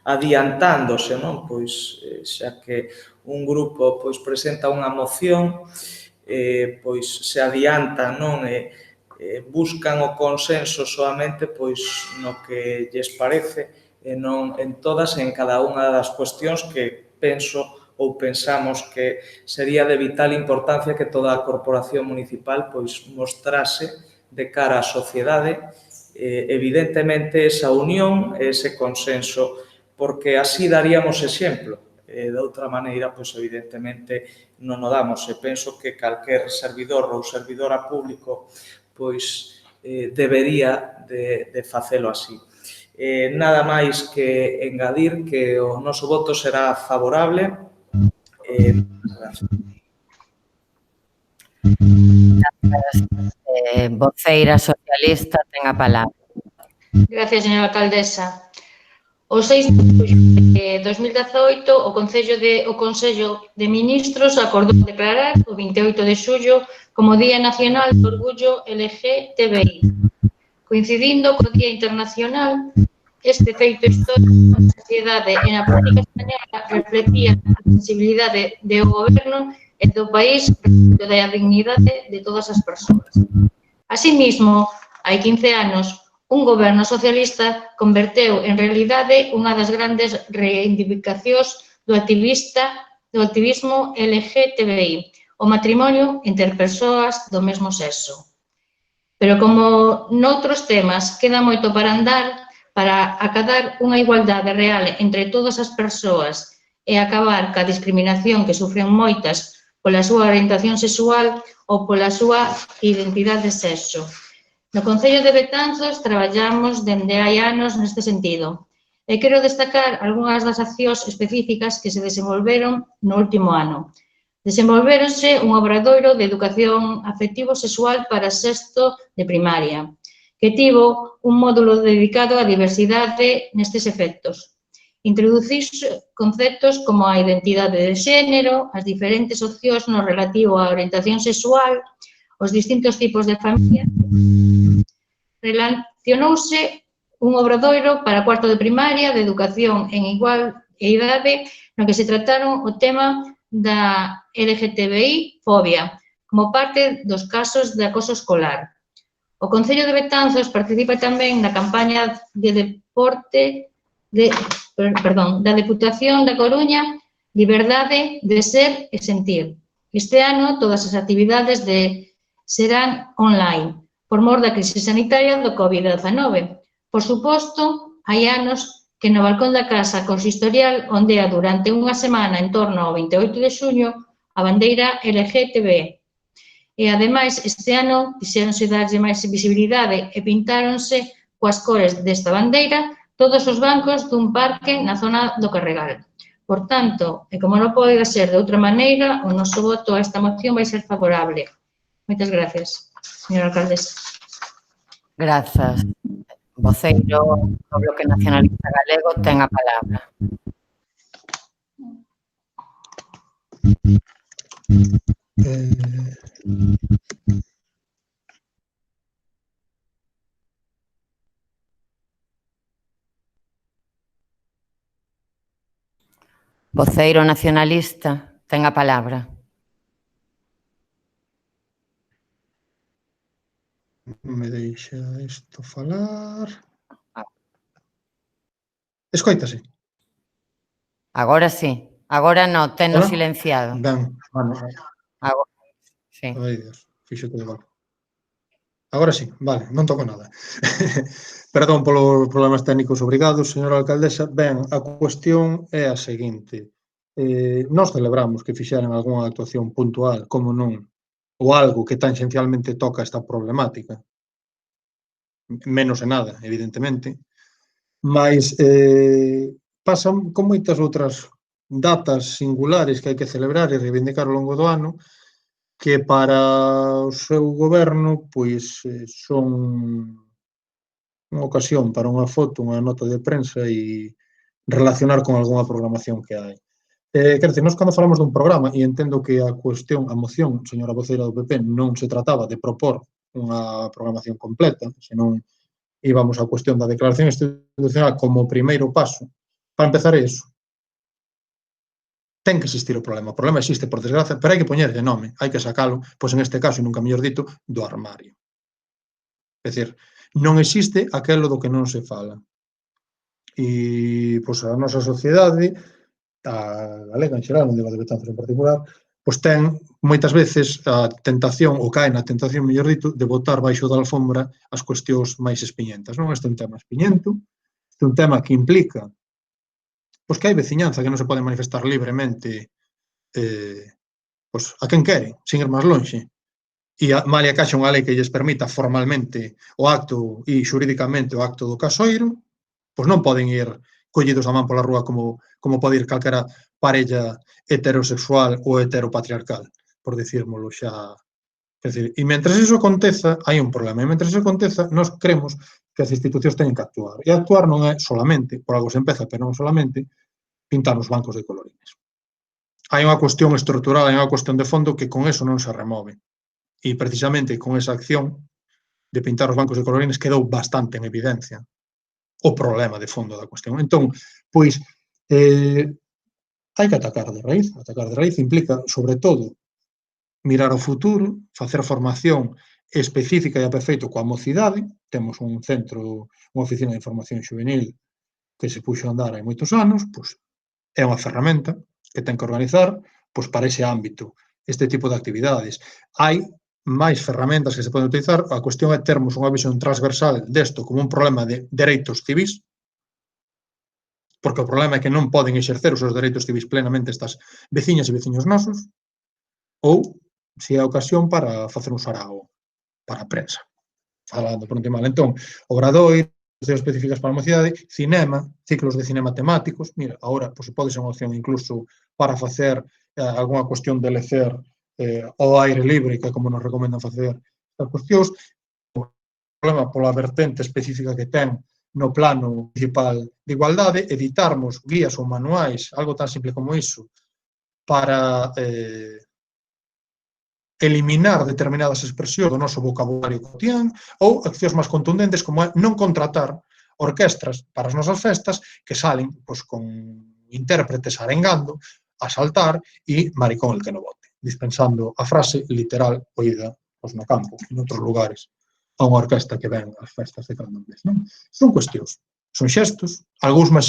adiantándose, non? Xa que un grupo presenta unha moción, se adiantan, non? Buscan o consenso solamente no que lles parece e non en todas e en cada unha das cuestións que pensamos que sería de vital importancia que toda a corporación municipal mostrase de cara á sociedade, evidentemente, esa unión e ese consenso, porque así daríamos exemplo. De outra maneira, evidentemente, non o damos. E penso que calquer servidor ou servidora público debería de facelo así. Nada máis que engadir que o noso voto será favorable. Gracias. Voceira socialista, ten a palabra. Gracias, señora alcaldesa. O 6 de xullo de 2018, o Consello de Ministros acordou declarar o 28 de xullo como Día Nacional do Orgullo LGTBI. Coincidindo co Día Internacional, este feito histórico na sociedade e na política española reflectía a sensibilidade do Goberno e do país respecto da dignidade de todas as persoas. Asimismo, hai 15 anos, un goberno socialista converteu en realidade unha das grandes reivindicacións do activismo LGTBI, o matrimonio entre persoas do mesmo sexo. Pero como noutros temas queda moito para andar, para acadar unha igualdade real entre todas as persoas e acabar ca discriminación que sufren moitas pola súa orientación sexual ou pola súa identidade de sexo. No Concello de Betanzos traballamos dende hai anos neste sentido E quero destacar algunhas das accións específicas que se desenvolveron no último ano. Desenvolvéronse un obradoiro de educación afectivo-sexual para sexto de primaria, que tivo un módulo dedicado á diversidade nestes efectos. Introducirse conceptos como a identidade de xénero, as diferentes opcións no relativo á orientación sexual, os distintos tipos de familia. Relacionouse un obradoiro para cuarto de primaria de educación en igualdade no que se trataron o tema da LGTBI fobia como parte dos casos de acoso escolar. O Concello de Betanzos participa tamén na campaña de deporte da Deputación da Coruña Liberdade de Ser e Sentir. Este ano todas as actividades serán online por mor da crise sanitaria do COVID-19. Por suposto, hai anos que no balcón da casa consistorial ondea durante unha semana en torno ao 28 de xuño a bandeira LGTB. E, ademais, este ano quixéronse darlle máis visibilidade e pintáronse coas cores desta bandeira todos os bancos dun parque na zona do Carregal. Por tanto, e como non pode ser de outra maneira, o noso voto a esta moción vai ser favorable. Moitas gracias, señora alcaldesa. Grazas. Voceiro do Bloque Nacionalista Galego ten a palabra. Voceiro nacionalista ten a palabra. Me deixa isto falar. Escoítase. Agora sí. Agora non, teno Hola? silenciado. Ben, vamos. Agora, sí. Ai, Dios, fixo todo igual. Agora sí, vale, non toco nada. Perdón polos problemas técnicos, obrigados, señora alcaldesa. Ben, a cuestión é a seguinte. Nós celebramos que fixeran algunha actuación puntual, como non, ou algo que tangencialmente toca esta problemática. Menos e nada, evidentemente. Mas pasan con moitas outras datas singulares que hai que celebrar e reivindicar ao longo do ano, que para o seu goberno pois son unha ocasión para unha foto, unha nota de prensa e relacionar con algunha programación que hai. Quer dizer, nós cando falamos dun programa, e entendo que a cuestión, a moción, señora voceira do PP, non se trataba de propor unha programación completa, senón íbamos á cuestión da declaración institucional como primeiro paso. Para empezar é iso. Ten que existir o problema. O problema existe, por desgracia, pero hai que poñerlle nome, hai que sacalo, pois en este caso, e nunca mellor dito, do armario. É dicir, non existe aquelo do que non se fala. E, pois, a nosa sociedade, a galega en xeral, non digo a de Betanzos en particular, pois ten moitas veces a tentación, ou cae na tentación, mellor dito, de botar baixo da alfombra as cuestións máis espiñentas. Non este é un tema espiñento, este é un tema que implica pois que hai veciñanza que non se pode manifestar libremente pois a quen quere, sin ir máis lonxe. E malia que haxa unha lei que lles permita formalmente o acto e xurídicamente o acto do casoiro, pois non poden ir collidos a man pola rúa como pode ir calquera parella heterosexual ou heteropatriarcal, por dicírmolo xa. Quer dizer, e mentres iso aconteza, hai un problema. E mentres iso aconteza, nós cremos que as institucións teñen que actuar. E actuar non é solamente, por algo se empeza, pero non solamente, pintar os bancos de colorines. Hai unha cuestión estrutural, hai unha cuestión de fondo que con eso non se remove. E precisamente con esa acción de pintar os bancos de colorines quedou bastante en evidencia o problema de fondo da cuestión. Entón, pois, hai que atacar de raíz. Atacar de raíz implica, sobre todo, mirar ao futuro, facer formación específica e a perfeito coa mocidade. Temos un centro, unha oficina de información juvenil que se puxo a andar hai moitos anos, pois é unha ferramenta que ten que organizar pois para ese ámbito, este tipo de actividades. Hai máis ferramentas que se poden utilizar, a cuestión é termos unha visión transversal desto como un problema de dereitos civis, porque o problema é que non poden exercer os seus dereitos civis plenamente estas veciñas e veciños nosos, ou se é a ocasión para facer un sarao para a prensa, falando pronto e mal. Entón, obradoiro, específicas para a mocidade, cinema, ciclos de cinema temáticos, mira, agora pois, pode ser unha opción incluso para facer algunha cuestión de lecer ao aire libre, que é como nos recomendan facer as cuestións, o problema pola vertente específica que ten no plano principal de igualdade, editarmos guías ou manuais, algo tan simple como iso, para eliminar determinadas expresións do noso vocabulario cotidiano ou accións máis contundentes como é non contratar orquestras para as nosas festas que salen pois, con intérpretes arengando, a saltar e maricón el que no bote, dispensando a frase literal oída pois, no campo, en outros lugares, a unha orquesta que ven ás festas de cando en vez. Non? Son cuestións, son xestos, algúns máis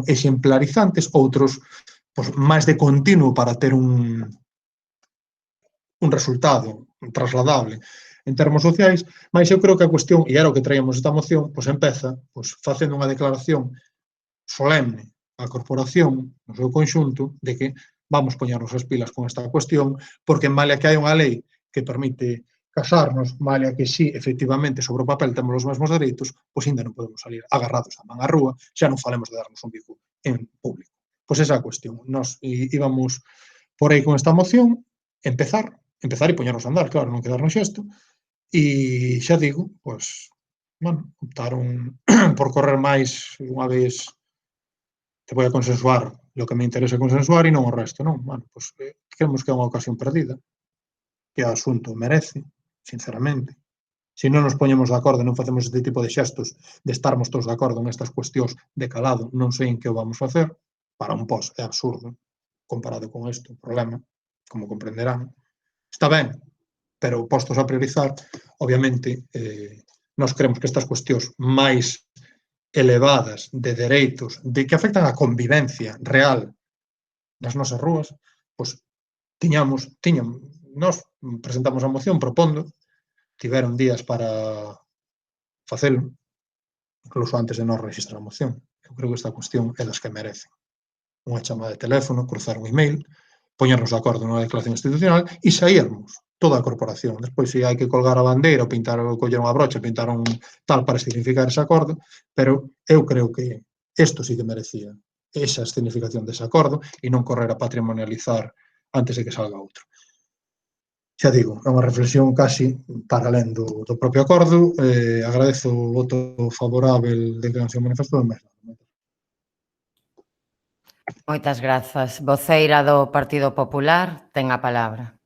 exemplarizantes, outros pois, máis de continuo para ter un resultado trasladable en termos sociais, mas eu creo que a cuestión, e era o que traíamos esta moción, pois empeza pois, facendo unha declaración solemne á corporación, no seu conxunto, de que vamos poñernos as pilas con esta cuestión, porque malia que hai unha lei que permite casarnos, malia que sí, efectivamente, sobre o papel temos os mesmos dereitos, pois ainda non podemos salir agarrados a man á rúa, xa non falemos de darnos un bico en público. Pois esa é a cuestión. Nos íbamos por aí con esta moción, empezar e poñernos a andar, claro, non quedar no xesto, e xa digo, pois, bueno, optaron por correr máis unha vez que vou a consensuar o que me interesa consensuar e non o resto, non? Bueno, pois, creemos que é unha ocasión perdida, que o asunto merece, sinceramente. Se non nos poñemos de acordo, non facemos este tipo de xestos de estarmos todos de acordo nestas cuestións de calado, non sei en que o vamos facer, para un pos é absurdo, comparado con isto, o problema, como comprenderán. Está ben, pero postos a priorizar, obviamente, nós creemos que estas cuestións máis elevadas de dereitos de que afectan a convivencia real das nosas rúas, pois nós presentamos a moción propondo, tiveron días para facelo, incluso antes de nós registrar a moción. Eu creo que esta cuestión é das que merecen. Unha chamada de teléfono, cruzar un email, poñernos de acordo nunha declaración institucional e saírmos toda a corporación. Despois, se hai que colgar a bandeira ou pintar, coller unha brocha, pintar un tal para significar ese acordo, pero eu creo que isto sí que merecía esa significación dese acordo e non correr a patrimonializar antes de que salga outro. Xa digo, é unha reflexión casi para alén do propio acordo. Agradezo o voto favorável de Canción Manifesto do mesmo. Moitas grazas. Voceira do Partido Popular, ten a palabra.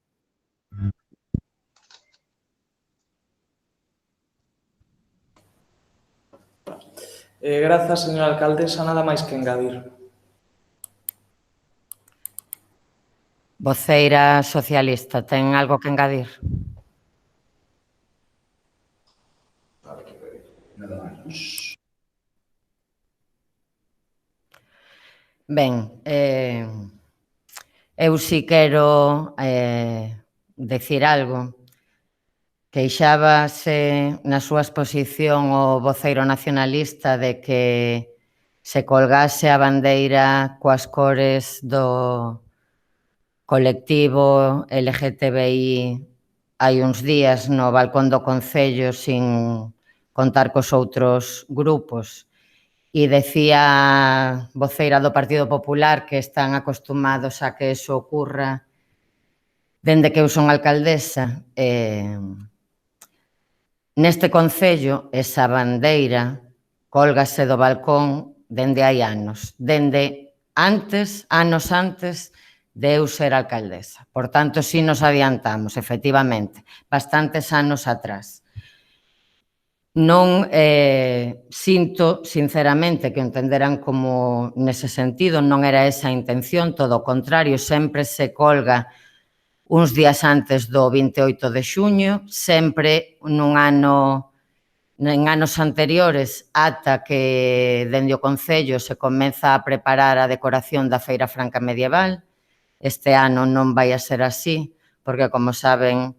Grazas, señora alcaldesa, nada máis que engadir. Voceira socialista, ten algo que engadir? Ben, eu si quero decir algo. Queixábase na súa exposición o voceiro nacionalista de que se colgase a bandeira coas cores do colectivo LGTBI hai uns días no balcón do Concello sin contar cos outros grupos. E decía a voceira do Partido Popular que están acostumados a que eso ocurra dende que eu son alcaldesa. Neste Concello, esa bandeira cólgase do balcón dende hai anos, dende antes, anos antes de eu ser alcaldesa. Por tanto, si nos adiantamos, efectivamente, bastantes anos atrás. Non sinto, sinceramente, que entenderan como nese sentido non era esa a intención, todo o contrario, sempre se colga uns días antes do 28 de xuño, sempre nun ano, en anos anteriores, ata que dende o Concello se comeza a preparar a decoración da Feira Franca Medieval. Este ano non vai a ser así, porque, como saben,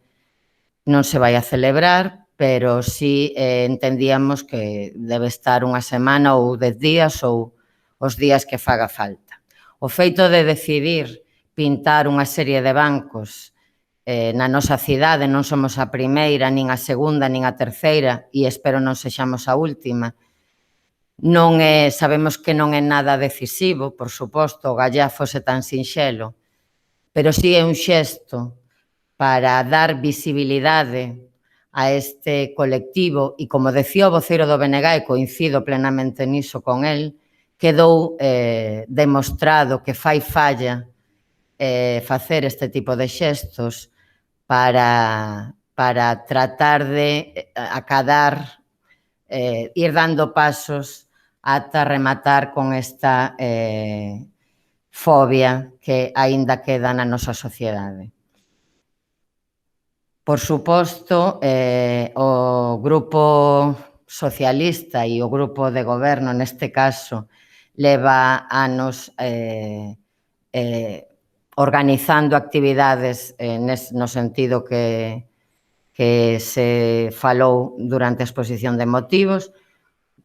non se vai a celebrar, pero sí entendíamos que debe estar unha semana ou 10 días ou os días que faga falta. O feito de decidir pintar unha serie de bancos na nosa cidade non somos a primeira, nin a segunda, nin a terceira, e espero non sexamos a última. Sabemos que non é nada decisivo, por suposto, o gallá fose tan sinxelo, pero sí é un xesto para dar visibilidade a este colectivo e, como decía o voceiro do BNG, e coincido plenamente niso con el, quedou demostrado que fai falla facer este tipo de xestos para tratar de acadar, ir dando pasos ata rematar con esta fobia que aínda queda na nosa sociedade. Por suposto, o Grupo Socialista e o Grupo de Goberno, neste caso, leva anos organizando actividades no sentido que se falou durante a exposición de motivos.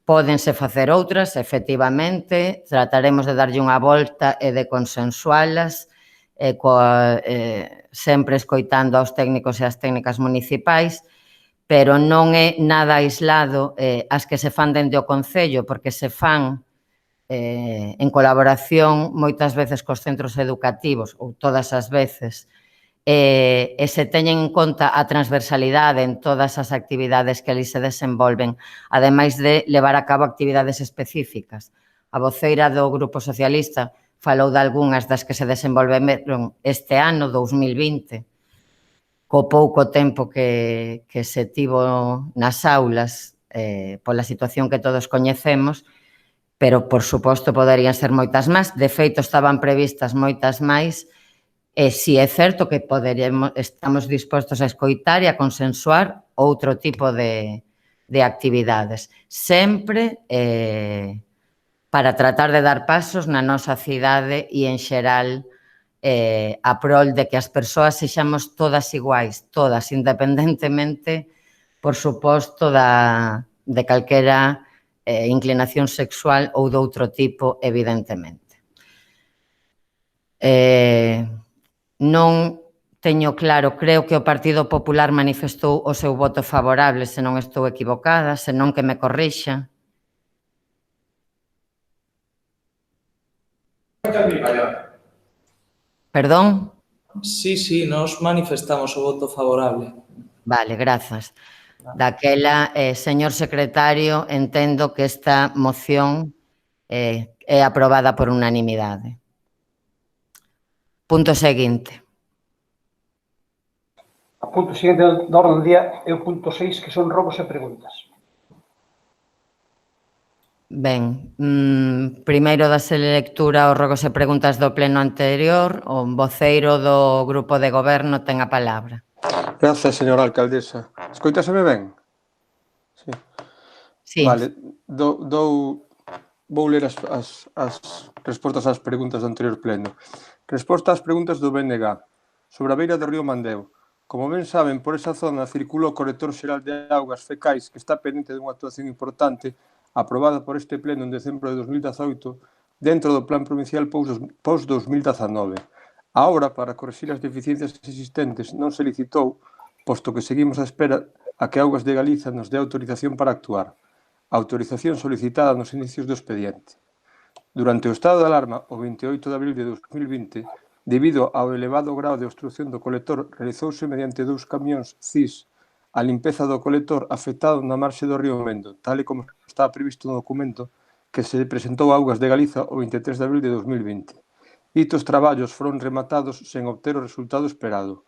Pódense facer outras, efectivamente, trataremos de darlle unha volta e de consensualas, sempre escoitando aos técnicos e as técnicas municipais, pero non é nada aislado as que se fan dende o Concello, porque se fan en colaboración moitas veces cos centros educativos, ou todas as veces, e se teñen en conta a transversalidade en todas as actividades que ali se desenvolven, ademais de levar a cabo actividades específicas. A voceira do Grupo Socialista falou de algunhas das que se desenvolveron este ano, 2020, co pouco tempo que se tivo nas aulas pola situación que todos coñecemos, pero, por suposto, poderían ser moitas máis. De feito, estaban previstas moitas máis. E si é certo que estamos dispostos a escoitar e a consensuar outro tipo de actividades. Sempre para tratar de dar pasos na nosa cidade e, en xeral, a prol de que as persoas sexamos todas iguais, todas, independentemente, por suposto, de calquera inclinación sexual ou de outro tipo, evidentemente. Non teño claro, creo que o Partido Popular manifestou o seu voto favorable, se non estou equivocada, se non que me corrixa. Perdón? Sí, nos manifestamos o voto favorable. Vale, grazas. Daquela, señor secretario, entendo que esta moción é aprobada por unanimidade. Punto seguinte. O punto seguinte da orde do día é o punto 6, que son robos e preguntas. Ben, primeiro dase lectura aos rogos e preguntas do pleno anterior. O voceiro do Grupo de Goberno ten a palabra. Gracias, señora alcaldesa. Escoitaseme ben? Sí. Sí. Vale, vou ler as respostas ás preguntas do anterior pleno. Resposta ás preguntas do BNG. Sobre a beira do río Mandeo. Como ben saben, por esa zona circula o colector xeral de augas fecais que está pendente dunha actuación importante aprobada por este pleno en decembro de 2018 dentro do Plan Provincial post-2019. A obra, para corrixir as deficiencias existentes, non se licitou, posto que seguimos a espera a que Augas de Galiza nos dé autorización para actuar. A autorización solicitada nos inicios do expediente. Durante o estado de alarma, o 28 de abril de 2020, debido ao elevado grao de obstrucción do colector, realizouse mediante 2 camións CIS a limpeza do colector afectado na marxe do río Mendo, tal e como está previsto no documento que se presentou a Augas de Galiza o 23 de abril de 2020. Ditos traballos foron rematados sen obter o resultado esperado,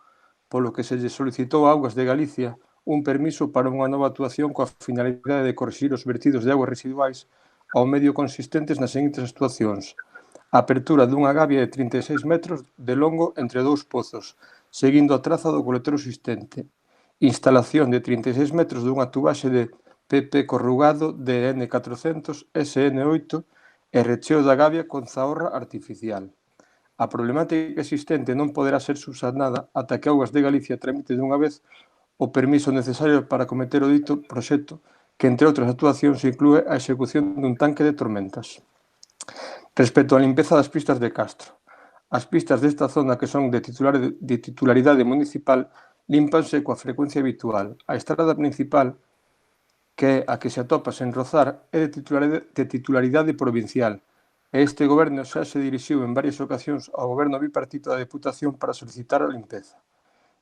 polo que se lle solicitou a Augas de Galicia un permiso para unha nova actuación coa finalidade de corrixir os vertidos de augas residuais ao medio consistentes nas seguintes actuacións: a apertura dunha gavia de 36 metros de longo entre 2 pozos, seguindo a traza do colector existente, instalación de 36 metros dunha tubaxe de PP corrugado de N400 SN8 e recheo da gavia con zahorra artificial. A problemática existente non poderá ser subsanada ata que Augas de Galicia tramite dunha vez o permiso necesario para cometer o dito proxecto, que, entre outras actuacións, inclúe a execución dun tanque de tormentas. Respecto á limpeza das pistas de Castro, As pistas desta zona que son de titularidade municipal límpanse coa frecuencia habitual. A estrada principal, que é a que se atopa sen rozar, é de titularidade provincial. E este goberno xa se dirixiu en varias ocasións ao goberno bipartito da Deputación para solicitar a limpeza.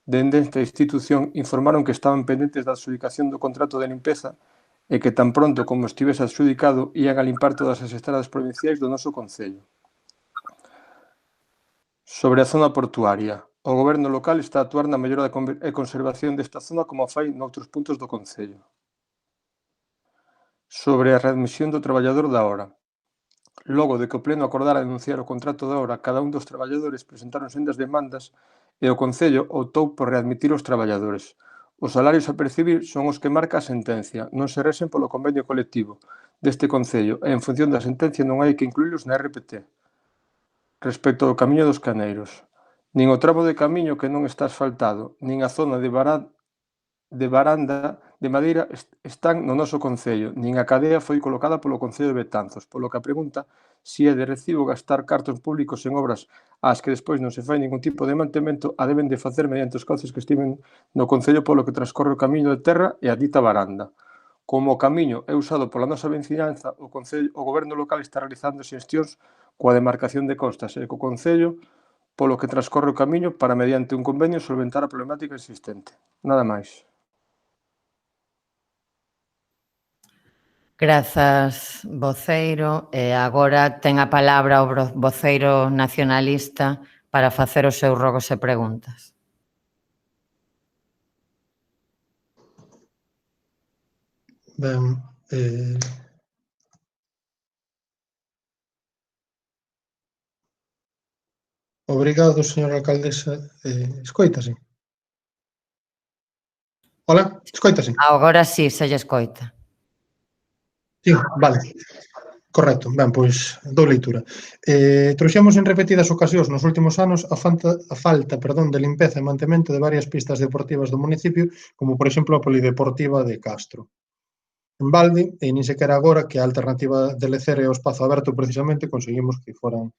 Dende esta institución informaron que estaban pendentes da adxudicación do contrato de limpeza e que tan pronto como estivese adxudicado ían a limpar todas as estradas provinciais do noso concello. Sobre a zona portuaria, o goberno local está a actuar na mellora e conservación desta zona como fai noutros puntos do concello. Sobre a readmisión do traballador da hora. Logo de que o Pleno acordara denunciar o contrato da hora, cada un dos traballadores presentaron sendas demandas e o Concello optou por readmitir os traballadores. Os salarios a percibir son os que marca a sentencia, non se rexen polo convenio colectivo deste Concello e en función da sentencia non hai que incluílos na RPT. Respecto ao Camiño dos Caneiros, nin o tramo de camiño que non está asfaltado, nin a zona de baranda de madeira están no noso concello, nin a cadea foi colocada polo Concello de Betanzos, polo que a pregunta se é de recibo gastar cartos públicos en obras ás que despois non se fai ningún tipo de mantemento a deben de facer mediante os cauces que estiven no concello polo que transcorre o camiño de terra e a dita baranda. Como o camiño é usado pola nosa veciñanza, o goberno local está realizando xestións coa demarcación de costas e co concello polo que transcorre o camiño para mediante un convenio solventar a problemática existente. Nada máis. Grazas, voceiro. E agora ten a palabra o voceiro nacionalista para facer os seus rogos e preguntas. Ben, obrigado, señora alcaldesa. Escoítase? Hola, escoítase? Agora sí, se lle escoita. Sí, vale. Correcto. Ben, pois, dou leitura. Trouxemos en repetidas ocasións nos últimos anos a falta de limpeza e mantemento de varias pistas deportivas do municipio, como, por exemplo, a Polideportiva de Castro. En balde, e nin sequera agora que a alternativa de lecer é o espazo aberto precisamente, conseguimos que foran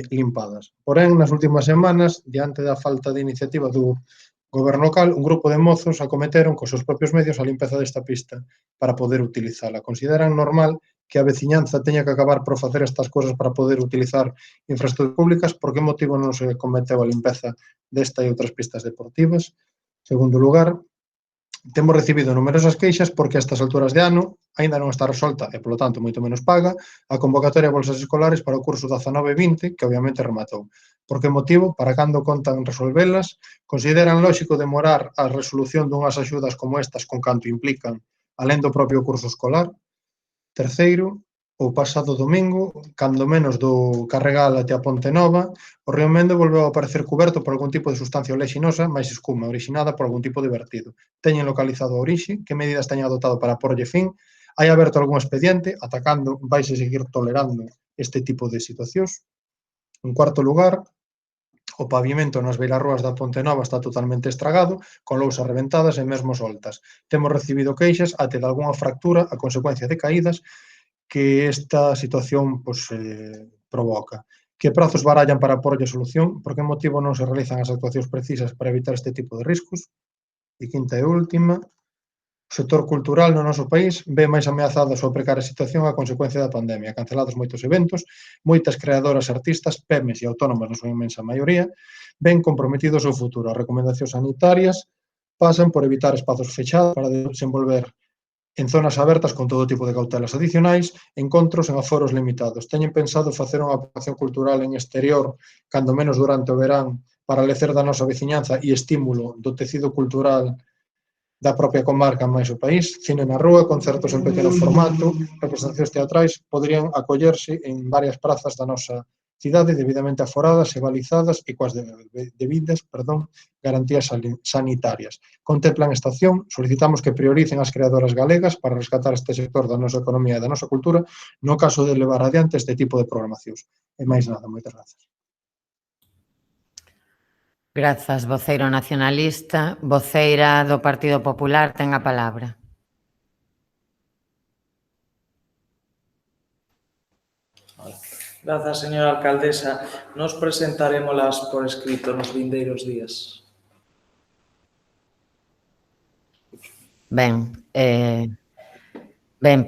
limpadas. Porén, nas últimas semanas, diante da falta de iniciativa do goberno local, un grupo de mozos acometeron cos seus propios medios a limpeza desta pista para poder utilizala. Consideran normal que a veciñanza teña que acabar por facer estas cousas para poder utilizar infraestructuras públicas? Por que motivo non se cometeu a limpeza desta e outras pistas deportivas? Segundo lugar, temos recibido numerosas queixas porque a estas alturas de ano aínda non está resolta e, polo tanto, moito menos paga a convocatoria de bolsas escolares para o curso 19-20, que obviamente rematou. Por que motivo? Para cando contan resolvelas? Consideran lóxico demorar a resolución dunhas axudas como estas con canto implican, alén do propio curso escolar? Terceiro, o pasado domingo, cando menos do Carregal até a Ponte Nova, o río Mende volveu a aparecer cuberto por algún tipo de sustancia oleaginosa máis escuma, orixinada por algún tipo de vertido. Teñen localizado a orixe, que medidas teñen adoptado para porlle fin? Hai aberto algún expediente? Atacando, vaise seguir tolerando este tipo de situacións? En cuarto lugar, o pavimento nas beirarrúas da Ponte Nova está totalmente estragado, con lousas reventadas e mesmo soltas. Temos recibido queixas até de algunha fractura a consecuencia de caídas que esta situación provoca. Que prazos barallan para porlle solución? Por que motivo non se realizan as actuacións precisas para evitar este tipo de riscos? E quinta e última, o sector cultural no noso país ve máis ameazada a súa precaria situación a consecuencia da pandemia. Cancelados moitos eventos, moitas creadoras artistas, PEMES e autónomas na súa inmensa maioría, ven comprometido o seu futuro. As recomendacións sanitarias pasan por evitar espazos fechados para desenvolver en zonas abertas con todo tipo de cautelas adicionais, encontros en aforos limitados. Teñen pensado facer unha acción cultural en exterior, cando menos durante o verán, para lecer da nosa veciñanza e estímulo do tecido cultural da propia comarca máis o país? Cine na rúa, concertos en pequeno formato, representacións teatrais poderían acollerse en varias prazas da nosa cidade debidamente aforadas e balizadas e coas debidas garantías sanitarias. Contemplan esta acción? Solicitamos que prioricen as creadoras galegas para rescatar este sector da nosa economía e da nosa cultura no caso de levar adiante este tipo de programacións. E máis nada, moitas grazas. Grazas, voceiro nacionalista. Voceira do Partido Popular ten a palabra. Grazas, señora alcaldesa. Nos presentarémolas por escrito nos vindeiros días. Ben,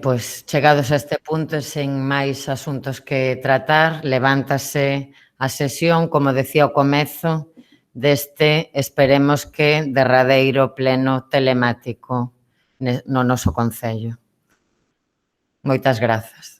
pois chegados a este punto e sen máis asuntos que tratar, levántase a sesión, como decía ao comezo, deste, esperemos que, derradeiro pleno telemático no noso Concello. Moitas grazas.